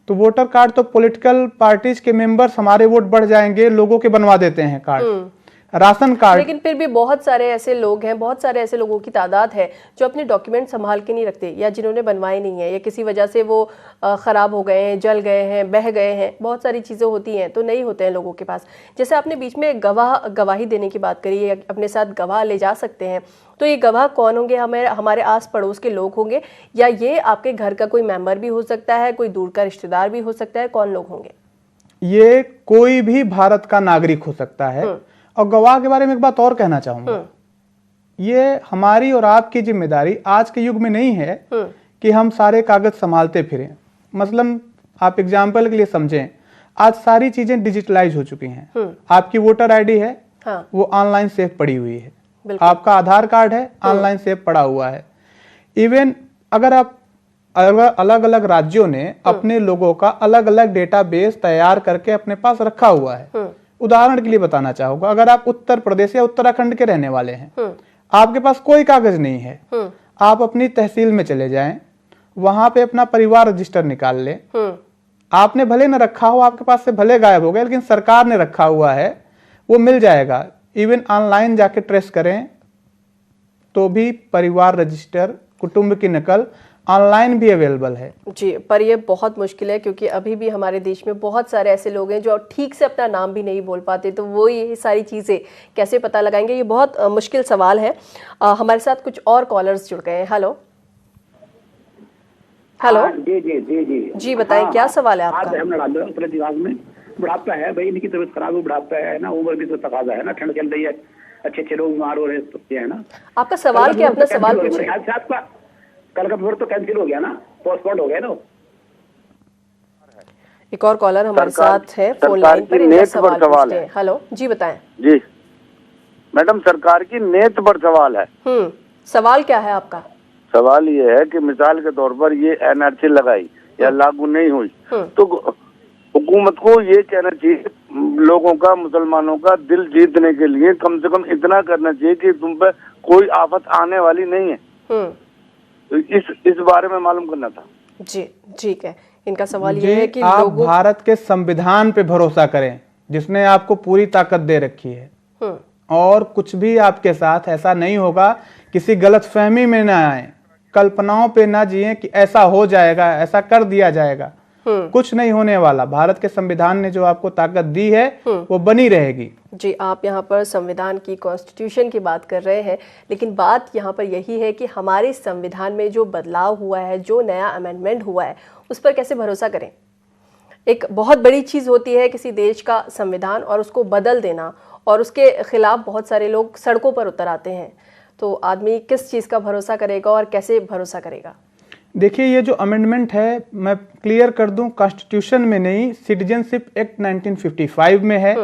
तो वोटर कार्ड तो पॉलिटिकल पार्टीज के मेंबर्स हमारे वोट बढ़ जाएंगे लोगों के बनवा देते हैं कार्ड, राशन कार्ड। लेकिन फिर भी बहुत सारे ऐसे लोग हैं, बहुत सारे ऐसे लोगों की तादाद है जो अपने डॉक्यूमेंट संभाल के नहीं रखते या जिन्होंने बनवाए नहीं है या किसी वजह से वो खराब हो गए हैं, जल गए हैं, बह गए हैं, बहुत सारी चीज़ें होती हैं तो नहीं होते हैं लोगों के पास। जैसे आपने बीच में गवाही देने की बात करी है, अपने साथ गवाह ले जा सकते हैं, तो ये गवाह कौन होंगे? हमारे आस पड़ोस के लोग होंगे या ये आपके घर का कोई मेंबर भी हो सकता है, कोई दूर का रिश्तेदार भी हो सकता है? कौन लोग होंगे? ये कोई भी भारत का नागरिक हो सकता है। और गवाह के बारे में एक बात और कहना चाहूंगा, ये हमारी और आपकी जिम्मेदारी आज के युग में नहीं है कि हम सारे कागज संभालते फिरें। मसलन आप एग्जाम्पल के लिए समझें, आज सारी चीजें डिजिटलाइज हो चुकी हैं। आपकी वोटर आईडी है, वो ऑनलाइन सेव पड़ी हुई है, आपका आधार कार्ड है, ऑनलाइन सेव पड़ा हुआ है। इवन अगर आप अलग अलग राज्यों ने अपने लोगों का अलग अलग डेटाबेस तैयार करके अपने पास रखा हुआ है। उदाहरण के लिए बताना चाहूंगा, अगर आप उत्तर प्रदेश या उत्तराखंड के रहने वाले हैं, आपके पास कोई कागज नहीं है, आप अपनी तहसील में चले जाएं, वहां पे अपना परिवार रजिस्टर निकाल लें। आपने भले न रखा हो, आपके पास से भले गायब हो गया, लेकिन सरकार ने रखा हुआ है, वो मिल जाएगा। इवन ऑनलाइन जाके ट्रेस करें, तो भी परिवार रजिस्टर, कुटुंब की नकल ऑनलाइन भी अवेलेबल है। जी, पर ये बहुत मुश्किल है क्योंकि अभी भी हमारे देश में बहुत सारे ऐसे लोग हैं जो ठीक से अपना नाम भी नहीं बोल पाते, तो वो ये सारी चीज़ें कैसे पता लगाएंगे, ये बहुत मुश्किल सवाल है। हमारे साथ कुछ और कॉलर्स जुड़ गए हैं। Hello hello. जी जी जी जी जी बताएं, क्या सवाल है आपका? अपने दिमाग में बुढ़ापा है भाई, इनकी तबीयत खराब है, बुढ़ापा है ना, उम्र भी तो तकाजा है ना, ठंड चल रही है, अच्छे लोग बीमार हो रहे हैं, तो ये है ना। आपका सवाल क्या? अपना सवाल पूछिए। आपका कल का पेपर तो कैंसिल हो गया ना, पोस्टपोन हो गया ना। एक और कॉलर हमारे साथ है फोन लाइन पर, इनका सवाल पूछते हैं। हेलो जी बताएं। जी मैडम, सरकार की नीयत पर सवाल है। सवाल क्या है आपका? सवाल ये है कि मिसाल के तौर पर ये एनआरसी लगाई या लागू नहीं हुई तो हुकूमत को ये कहना चाहिए, लोगों का, मुसलमानों का दिल जीतने के लिए कम से कम इतना करना चाहिए कि तुम पे कोई आफत आने वाली नहीं है। तो इस बारे में मालूम करना था। जी ठीक है। इनका सवाल ये है कि आप लोगों भारत के संविधान पे भरोसा करें जिसने आपको पूरी ताकत दे रखी है, और कुछ भी आपके साथ ऐसा नहीं होगा। किसी गलतफहमी में ना आए, कल्पनाओं पे ना जिए कि ऐसा हो जाएगा, ऐसा कर दिया जाएगा। कुछ नहीं होने वाला। भारत के संविधान ने जो आपको ताकत दी है वो बनी रहेगी। जी, आप यहाँ पर संविधान की, कॉन्स्टिट्यूशन की बात कर रहे हैं, लेकिन बात यहाँ पर यही है कि हमारे संविधान में जो बदलाव हुआ है, जो नया अमेंडमेंट हुआ है, उस पर कैसे भरोसा करें। एक बहुत बड़ी चीज़ होती है किसी देश का संविधान और उसको बदल देना, और उसके खिलाफ बहुत सारे लोग सड़कों पर उतर आते हैं। तो आदमी किस चीज़ का भरोसा करेगा और कैसे भरोसा करेगा? देखिए, ये जो अमेंडमेंट है, मैं क्लियर कर दूं, कॉन्स्टिट्यूशन में नहीं, सिटीजनशिप एक्ट 1955 में है।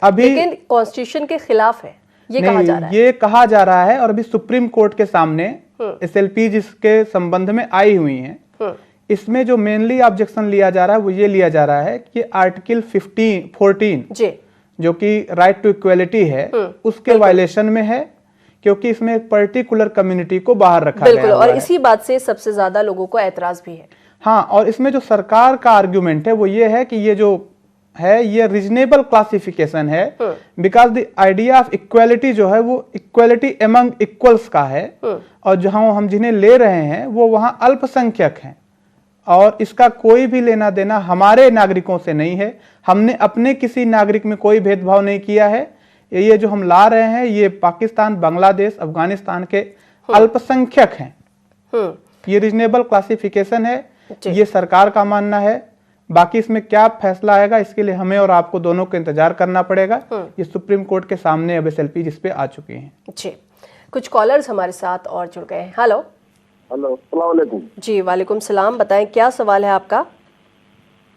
अभी लेकिन कॉन्स्टिट्यूशन के खिलाफ है, ये कहा जा रहा है। ये कहा जा रहा है, और अभी सुप्रीम कोर्ट के सामने SLP जिसके संबंध में आई हुई हैं, इसमें जो मेनली ऑब्जेक्शन लिया जा रहा है वो ये लिया जा रहा है कि आर्टिकल 14 जो कि राइट टू इक्वलिटी है, उसके वायलेशन में है, क्योंकि इसमें एक पर्टिकुलर कम्युनिटी को बाहर रखा गया है। और इसी बात से सबसे ज्यादा लोगों को ऐतराज भी है। हाँ, और इसमें जो सरकार का आर्ग्यूमेंट है वो ये है कि ये जो है ये रीजनेबल क्लासिफिकेशन है, because the idea of equality जो है वो इक्वलिटी एमंग इक्वल्स का है, और जहां हम जिन्हें ले रहे हैं वो वहां अल्पसंख्यक हैं, और इसका कोई भी लेना देना हमारे नागरिकों से नहीं है। हमने अपने किसी नागरिक में कोई भेदभाव नहीं किया है। ये जो हम ला रहे हैं ये पाकिस्तान, बांग्लादेश, अफगानिस्तान के अल्पसंख्यक हैं। ये रीजनेबल क्लासिफिकेशन है, ये सरकार का मानना है। बाकी इसमें क्या फैसला आएगा इसके लिए हमें और आपको दोनों को इंतजार करना पड़ेगा। ये सुप्रीम कोर्ट के सामने अब SLP जिस पे आ चुकी हैं। जी, कुछ कॉलर्स हमारे साथ और जुड़ गए हैं। हेलो अस्सलाम वालेकुम। जी वालेकुम सलाम। बताएं, क्या सवाल है आपका?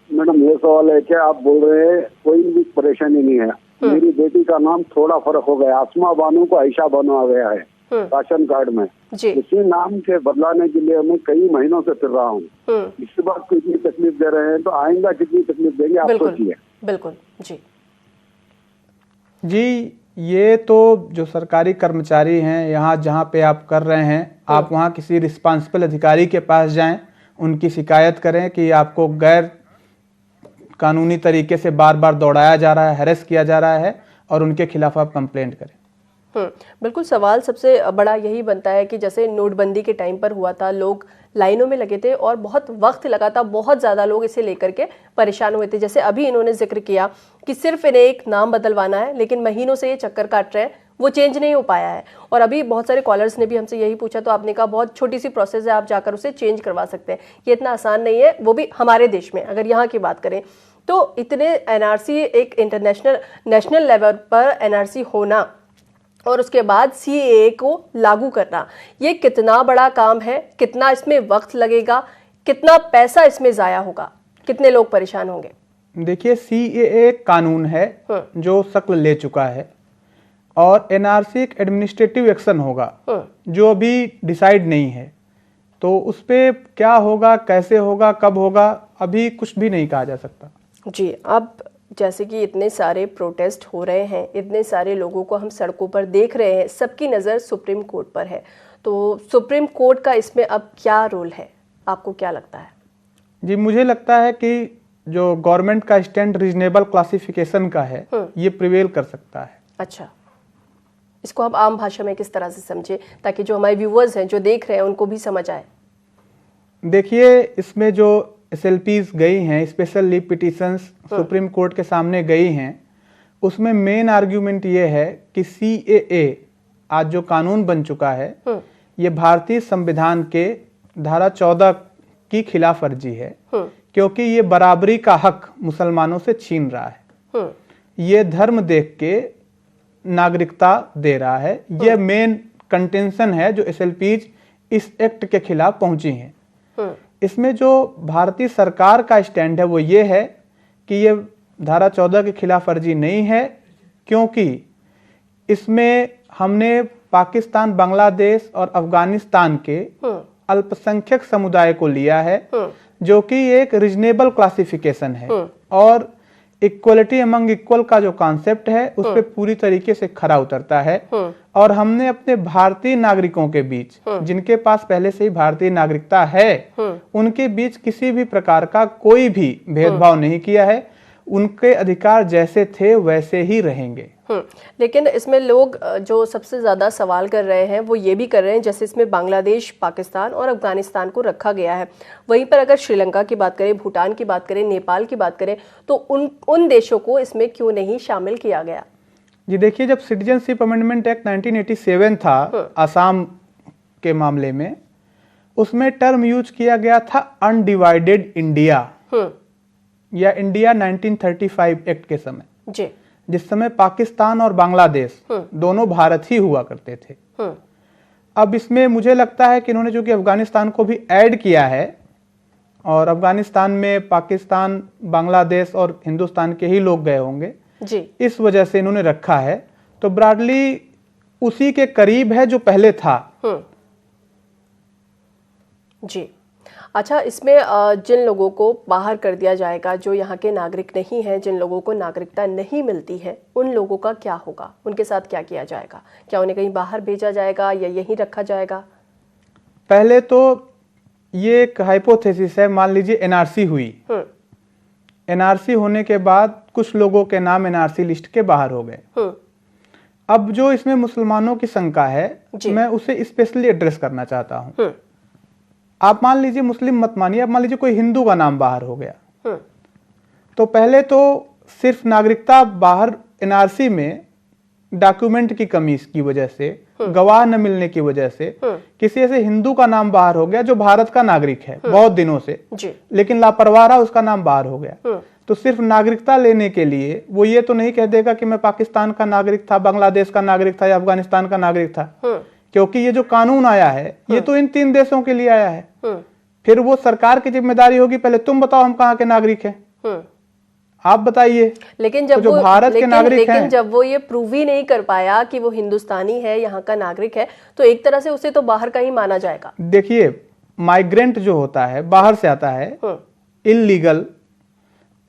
मैडम, ये सवाल है कि आप बोल रहे हैं कोई भी परेशानी नहीं है। मेरी बेटी का नाम थोड़ा फर्क हो गया, आसमा बानो को आयशा बानो आ गया है राशन कार्ड में। उसी नाम के बदलाने के लिए मैं कई महीनों से फिर रहा हूँ। इसके बाद को इतनी तकलीफ दे रहे हैं, तो आएंगा कितनी तकलीफ देंगे आप सोचिए। बिल्कुल जी, ये तो जो सरकारी कर्मचारी हैं, यहाँ जहाँ पे आप कर रहे हैं, आप वहाँ किसी रिस्पांसिबल अधिकारी के पास जाएं, उनकी शिकायत करें कि आपको गैर कानूनी तरीके से बार बार दौड़ाया जा रहा है, हैरेस किया जा रहा है, और उनके खिलाफ आप कंप्लेंट करें। बिल्कुल। सवाल सबसे बड़ा यही बनता है कि जैसे नोटबंदी के टाइम पर हुआ था, लोग लाइनों में लगे थे और बहुत वक्त लगा था, बहुत ज़्यादा लोग इसे लेकर के परेशान हुए थे। जैसे अभी इन्होंने जिक्र किया कि सिर्फ इन्हें एक नाम बदलवाना है, लेकिन महीनों से ये चक्कर काट रहे हैं, वो चेंज नहीं हो पाया है। और अभी बहुत सारे कॉलर्स ने भी हमसे यही पूछा, तो आपने कहा बहुत छोटी सी प्रोसेस है, आप जाकर उसे चेंज करवा सकते हैं। ये इतना आसान नहीं है, वो भी हमारे देश में। अगर यहाँ की बात करें तो इतने NRC, एक इंटरनेशनल नेशनल लेवल पर NRC होना और उसके बाद CAA को लागू करना, ये कितना बड़ा काम है, कितना इसमें वक्त लगेगा, कितना पैसा इसमें ज़ाया होगा, कितने लोग परेशान होंगे। देखिए, CAA कानून है जो शक्ल ले चुका है, और NRC एक एडमिनिस्ट्रेटिव एक्शन होगा जो अभी डिसाइड नहीं है। तो उस पर क्या होगा, कैसे होगा, कब होगा, अभी कुछ भी नहीं कहा जा सकता। जी, अब जैसे कि इतने सारे प्रोटेस्ट हो रहे हैं, इतने सारे लोगों को हम सड़कों पर देख रहे हैं, सबकी नज़र सुप्रीम कोर्ट पर है, तो सुप्रीम कोर्ट का इसमें अब क्या रोल है, आपको क्या लगता है? जी, मुझे लगता है कि जो गवर्नमेंट का स्टैंड रीजनेबल क्लासिफिकेशन का है, ये प्रिवेल कर सकता है। अच्छा, इसको हम आम भाषा में किस तरह से समझे ताकि जो हमारे व्यूअर्स हैं जो देख रहे हैं उनको भी समझ आए? देखिए, इसमें जो SLPs गई हैं, special leave petitions supreme court के सामने गई हैं, उसमें मेन आर्ग्यूमेंट ये है कि CAA आज जो कानून बन चुका है ये भारतीय संविधान के धारा 14 की खिलाफ वर्जी है, क्योंकि ये बराबरी का हक मुसलमानों से छीन रहा है। ये धर्म देख के नागरिकता दे रहा है। ये मेन कंटेंशन है जो SLPs इस एक्ट के खिलाफ पहुंची हैं। इसमें जो भारतीय सरकार का स्टैंड है वो ये है कि ये धारा 14 के खिलाफ वर्जी नहीं है, क्योंकि इसमें हमने पाकिस्तान, बांग्लादेश और अफगानिस्तान के अल्पसंख्यक समुदाय को लिया है, जो कि एक रीजनेबल क्लासिफिकेशन है और इक्वलिटी अमंग इक्वल का जो कॉन्सेप्ट है उस पर पूरी तरीके से खरा उतरता है। और हमने अपने भारतीय नागरिकों के बीच, जिनके पास पहले से ही भारतीय नागरिकता है, उनके बीच किसी भी प्रकार का कोई भी भेदभाव नहीं किया है। उनके अधिकार जैसे थे वैसे ही रहेंगे। लेकिन इसमें लोग जो सबसे ज्यादा सवाल कर रहे हैं वो ये भी कर रहे हैं, जैसे इसमें बांग्लादेश, पाकिस्तान और अफगानिस्तान को रखा गया है, वहीं पर अगर श्रीलंका की बात करें, भूटान की बात करें, नेपाल की बात करें, तो उन देशों को इसमें क्यों नहीं शामिल किया गया? जी देखिए, जब सिटीजनशिप अमेंडमेंट एक्ट 1987 था असम के मामले में, उसमें टर्म यूज किया गया था अनडिवाइडेड इंडिया या इंडिया 1935 एक्ट के समय जी, जिस समय पाकिस्तान और बांग्लादेश दोनों भारत ही हुआ करते थे। अब इसमें मुझे लगता है कि इन्होंने जो कि अफगानिस्तान को भी ऐड किया है, और अफगानिस्तान में पाकिस्तान, बांग्लादेश और हिंदुस्तान के ही लोग गए होंगे जी, इस वजह से इन्होंने रखा है। तो ब्रॉडली उसी के करीब है जो पहले था। जी अच्छा, इसमें जिन लोगों को बाहर कर दिया जाएगा, जो यहाँ के नागरिक नहीं हैं, जिन लोगों को नागरिकता नहीं मिलती है, उन लोगों का क्या होगा? उनके साथ क्या किया जाएगा? क्या उन्हें कहीं बाहर भेजा जाएगा या यहीं रखा जाएगा? पहले तो ये एक हाइपोथेसिस है। मान लीजिए NRC हुई, NRC होने के बाद कुछ लोगों के नाम NRC लिस्ट के बाहर हो गए। अब जो इसमें मुसलमानों की शंका है, मैं उसे स्पेशली एड्रेस करना चाहता हूँ। आप मान लीजिए, मुस्लिम मत मानिए, आप मान लीजिए कोई हिंदू का नाम बाहर हो गया, तो पहले तो सिर्फ नागरिकता बाहर NRC में डॉक्यूमेंट की कमी की वजह से, गवाह न मिलने की वजह से किसी ऐसे हिंदू का नाम बाहर हो गया जो भारत का नागरिक है बहुत दिनों से, लेकिन लापरवाह रहा, उसका नाम बाहर हो गया। तो सिर्फ नागरिकता लेने के लिए वो ये तो नहीं कह देगा कि मैं पाकिस्तान का नागरिक था, बांग्लादेश का नागरिक था या अफगानिस्तान का नागरिक था, क्योंकि ये जो कानून आया है ये तो इन 3 देशों के लिए आया है। फिर वो सरकार की जिम्मेदारी होगी, पहले तुम बताओ हम कहाँ के नागरिक हैं, आप बताइए। लेकिन जब तो जो भारत के नागरिक हैं, जब वो ये प्रूव ही नहीं कर पाया कि वो हिंदुस्तानी है, यहाँ का नागरिक है, तो एक तरह से उसे तो बाहर का ही माना जाएगा। देखिए, माइग्रेंट जो होता है, बाहर से आता है, इल्लीगल,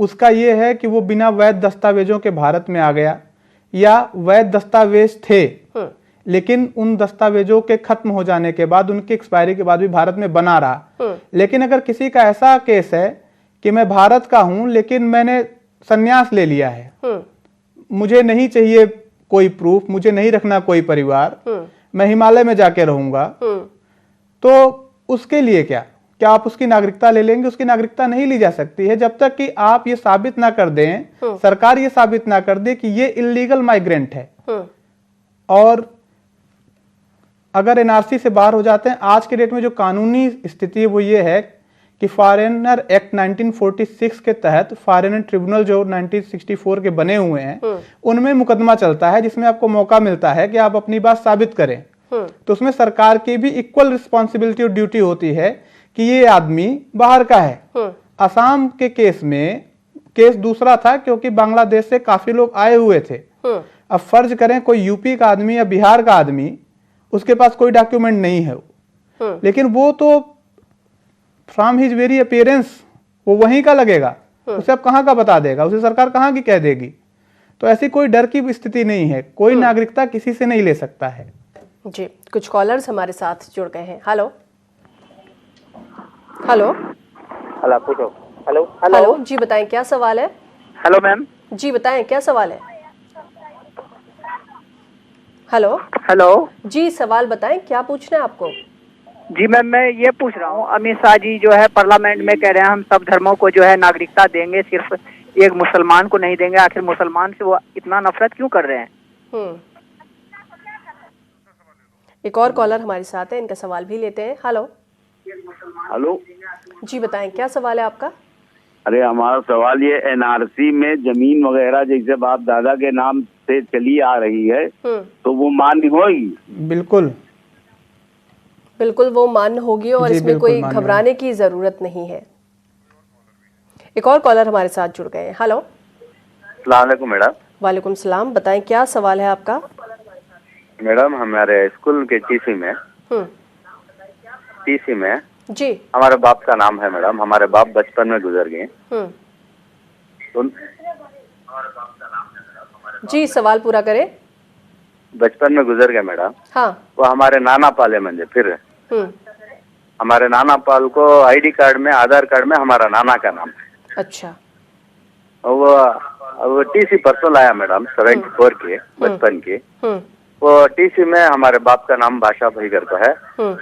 उसका ये है कि वो बिना वैध दस्तावेजों के भारत में आ गया, या वैध दस्तावेज थे लेकिन उन दस्तावेजों के खत्म हो जाने के बाद, उनकी एक्सपायरी के बाद भी भारत में बना रहा। लेकिन अगर किसी का ऐसा केस है कि मैं भारत का हूं लेकिन मैंने संन्यास ले लिया है, मुझे नहीं चाहिए कोई प्रूफ, मुझे नहीं रखना कोई परिवार, मैं हिमालय में जाके रहूंगा, तो उसके लिए क्या आप उसकी नागरिकता ले लेंगे? उसकी नागरिकता नहीं ली जा सकती है जब तक कि आप ये साबित ना कर दें, सरकार ये साबित ना कर दे कि ये इलीगल माइग्रेंट है। और अगर NRC से बाहर हो जाते हैं, आज के डेट में जो कानूनी स्थिति है वो ये है कि फॉरेनर एक्ट 1946 के तहत फॉरेनर ट्रिब्यूनल जो 1964 के बने हुए हैं, उनमें मुकदमा चलता है, जिसमें आपको मौका मिलता है कि आप अपनी बात साबित करें। तो उसमें सरकार की भी इक्वल रिस्पॉन्सिबिलिटी और ड्यूटी होती है कि ये आदमी बाहर का है। असम के केस में केस दूसरा था, क्योंकि बांग्लादेश से काफी लोग आए हुए थे। अब फर्ज करें कोई यूपी का आदमी या बिहार का आदमी, उसके पास कोई डॉक्यूमेंट नहीं है, लेकिन वो तो फ्रॉम हिज वेरी अपीयरेंस वो वहीं का लगेगा, उसे अब कहाँ का बता देगा, उसे सरकार कहाँ की कह देगी। तो ऐसी कोई डर की स्थिति नहीं है, कोई नागरिकता किसी से नहीं ले सकता है। जी, कुछ कॉलर्स हमारे साथ जुड़ गए हैं। हेलो हेलो हेलो पूछो। हेलो हेलो जी, बताएं क्या सवाल है? Hello ma'am. जी बताएं क्या सवाल है? हेलो हेलो जी, सवाल बताएं, क्या पूछना है आपको? जी मैम, मैं ये पूछ रहा हूँ, अमित शाह जी जो है पार्लियामेंट में कह रहे हैं हम सब धर्मों को जो है नागरिकता देंगे, सिर्फ एक मुसलमान को नहीं देंगे। आखिर मुसलमान से वो इतना नफरत क्यों कर रहे हैं? एक और कॉलर हमारे साथ है, इनका सवाल भी लेते हैं। हेलो हेलो जी, बताएं क्या सवाल है आपका? अरे हमारा सवाल ये, एनआरसी में जमीन वगैरह जैसे बाप दादा के नाम से चली आ रही है तो वो मान्य होगी? बिल्कुल बिल्कुल वो मान्य होगी और जी, इसमें कोई बिल्कुल मान्य घबराने की जरूरत नहीं है। एक और कॉलर हमारे साथ जुड़ गए हैं। हेलो अस्सलाम वालेकुम मैडम। वालेकुम सलाम, बताएं क्या सवाल है आपका? मैडम हमारे स्कूल के टीसी में जी हमारे बाप का नाम है मैडम। हमारे बाप बचपन में गुजर गए। जी सवाल पूरा करें। बचपन में गुजर गए मैडम। हाँ। वो हमारे नाना पाले मंजे फिर हमारे नाना पाल को आईडी कार्ड में, आधार कार्ड में हमारा नाना का नाम है। अच्छा। वो टीसी परसों लाया मैडम 74 के बचपन के। वो टीसी में हमारे बाप का नाम बादशाह भाई करके है।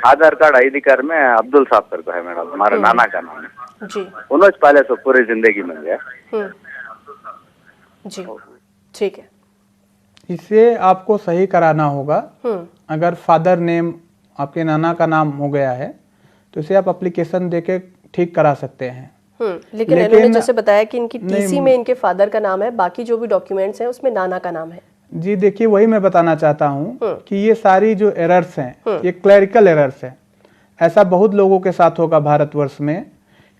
आधार कार्ड आईडी कार्ड में अब्दुल साहब करके है मैडम, हमारे नाना का नाम है। जी उन्होंने पाले सो पूरी जिंदगी मिल गया। जी ठीक है। इसे आपको सही कराना होगा। अगर फादर नेम आपके नाना का नाम हो गया है तो इसे आप एप्लीकेशन देके ठीक करा सकते हैं। लेकिन इन्होंने जैसे बताया कि इनकी टीसी में इनके फादर का नाम है, बाकी जो भी डॉक्यूमेंट्स हैं उसमें नाना का नाम है। जी देखिए, वही मैं बताना चाहता हूँ कि ये सारी जो एरर्स हैं ये क्लरिकल एरर्स हैं। ऐसा बहुत लोगों के साथ होगा भारतवर्ष में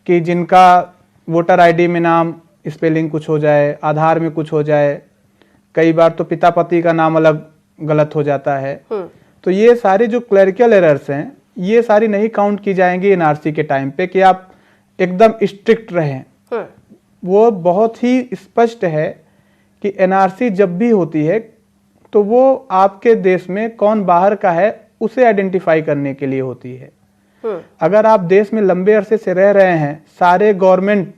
कि जिनका वोटर आईडी में नाम स्पेलिंग कुछ हो जाए, आधार में कुछ हो जाए, कई बार तो पिता पति का नाम अलग गलत हो जाता है। तो ये सारे जो क्लरिकल एरर्स हैं ये सारी नहीं काउंट की जाएंगी एनआरसी के टाइम पे कि आप एकदम स्ट्रिक्ट रहें। वो बहुत ही स्पष्ट है कि एनआरसी जब भी होती है तो वो आपके देश में कौन बाहर का है उसे आइडेंटिफाई करने के लिए होती है। अगर आप देश में लंबे अरसे से रह रहे हैं, सारे गवर्नमेंट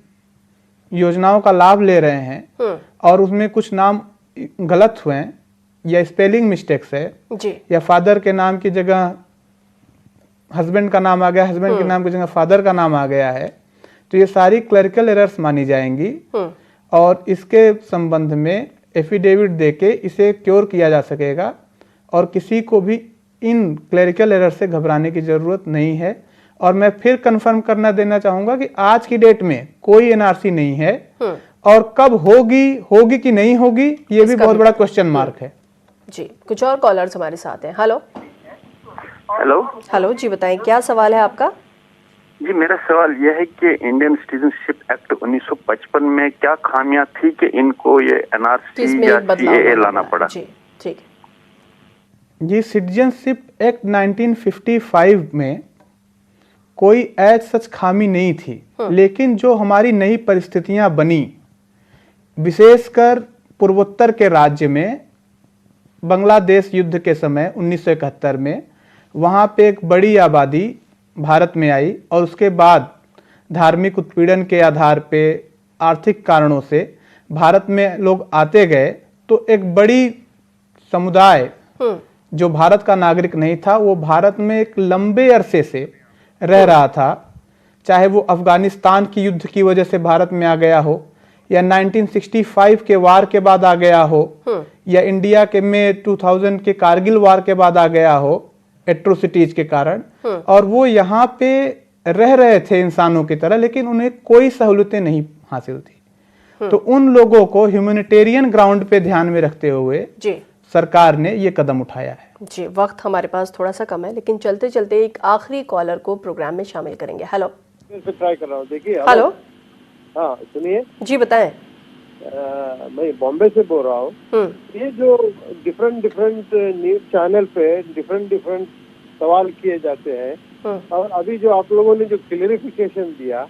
योजनाओं का लाभ ले रहे हैं और उसमें कुछ नाम गलत हुए हैं या स्पेलिंग मिस्टेक्स है जी। या फादर के नाम की जगह हस्बैंड का नाम आ गया, हस्बैंड के नाम की जगह फादर का नाम आ गया है, तो ये सारी क्लरिकल एरर्स मानी जाएंगी और इसके संबंध में एफिडेविट देके इसे क्योर किया जा सकेगा और किसी को भी इन क्लरिकल एरर से घबराने की जरूरत नहीं है। और मैं फिर कंफर्म करना देना चाहूंगा कि आज की डेट में कोई एनआरसी नहीं है और कब होगी कि नहीं होगी ये भी बहुत बड़ा क्वेश्चन मार्क है। जी कुछ और कॉलर्स हमारे साथ हैं। हेलो हेलो जी, बताएं क्या सवाल है आपका? जी मेरा सवाल यह है कि इंडियन सिटीजनशिप एक्ट 1955 में क्या खामियां थी कि इनको ये एनआरसी या सीएए लाना पड़ा? जी ठीक है। जी सिटीजनशिप एक्ट 1955 में कोई एज सच खामी नहीं थी, लेकिन जो हमारी नई परिस्थितियां बनी, विशेषकर पूर्वोत्तर के राज्य में बांग्लादेश युद्ध के समय 1971 में वहाँ पे एक बड़ी आबादी भारत में आई और उसके बाद धार्मिक उत्पीड़न के आधार पे, आर्थिक कारणों से भारत में लोग आते गए, तो एक बड़ी समुदाय जो भारत का नागरिक नहीं था वो भारत में एक लंबे अरसे से रह रहा था, चाहे वो अफगानिस्तान की युद्ध की वजह से भारत में आ गया हो या 1965 के वार के बाद आ गया हो या इंडिया के में 2000 के कारगिल वार के बाद आ गया हो एट्रोसिटीज के कारण, और वो यहाँ पे रह रहे थे इंसानों की तरह, लेकिन उन्हें कोई सहूलतें नहीं हासिल थी। तो उन लोगों को ह्यूमैनिटेरियन ग्राउंड पे ध्यान में रखते हुए जी सरकार ने ये कदम उठाया है। जी वक्त हमारे पास थोड़ा सा कम है, लेकिन चलते चलते एक आखिरी कॉलर को प्रोग्राम में शामिल करेंगे। हेलो ट्राई कर रहा हूँ, देखिए। हेलो हाँ सुनिए जी, बताएं। मैं बॉम्बे से बोल रहा हूँ। ये जो डिफरेंट न्यूज चैनल पे डिफरेंट सवाल किए जाते हैं और अभी जो आप लोगों ने जो क्लियरिफिकेशन दिया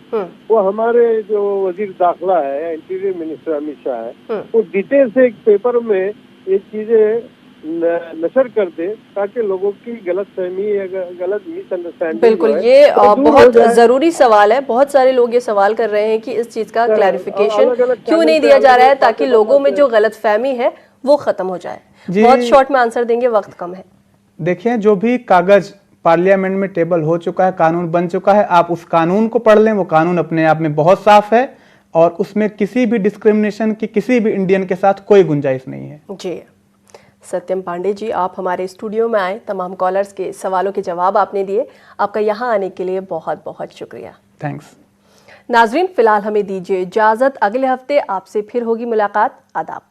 वो हमारे जो वजीर दाखिला है, इंटीरियर मिनिस्टर अमित शाह है, वो डिटेल से एक पेपर में ये चीजें नशर कर दे ताकि लोगों की गलत फहमी या गलत मिसअंडरस्टैंडिंग। बिल्कुल, ये बहुत जरूरी सवाल है। बहुत सारे लोग ये सवाल कर रहे हैं कि इस चीज का क्लैरिफिकेशन क्यों नहीं दिया जा रहा है ताकि लोगों में जो गलत फहमी है वो खत्म हो जाए। जी। बहुत शॉर्ट में आंसर देंगे, वक्त कम है। देखिए, जो भी कागज पार्लियामेंट में टेबल हो चुका है, कानून बन चुका है, आप उस कानून को पढ़ लें। वो कानून अपने आप में बहुत साफ है और उसमें किसी भी डिस्क्रिमिनेशन की किसी भी इंडियन के साथ कोई गुंजाइश नहीं है। जी, सत्यम पांडे जी, आप हमारे स्टूडियो में आए, तमाम कॉलर्स के सवालों के जवाब आपने दिए। आपका यहाँ आने के लिए बहुत बहुत शुक्रिया। थैंक्स। नाजरीन, फिलहाल हमें दीजिए इजाजत। अगले हफ्ते आपसे फिर होगी मुलाकात। आदाब।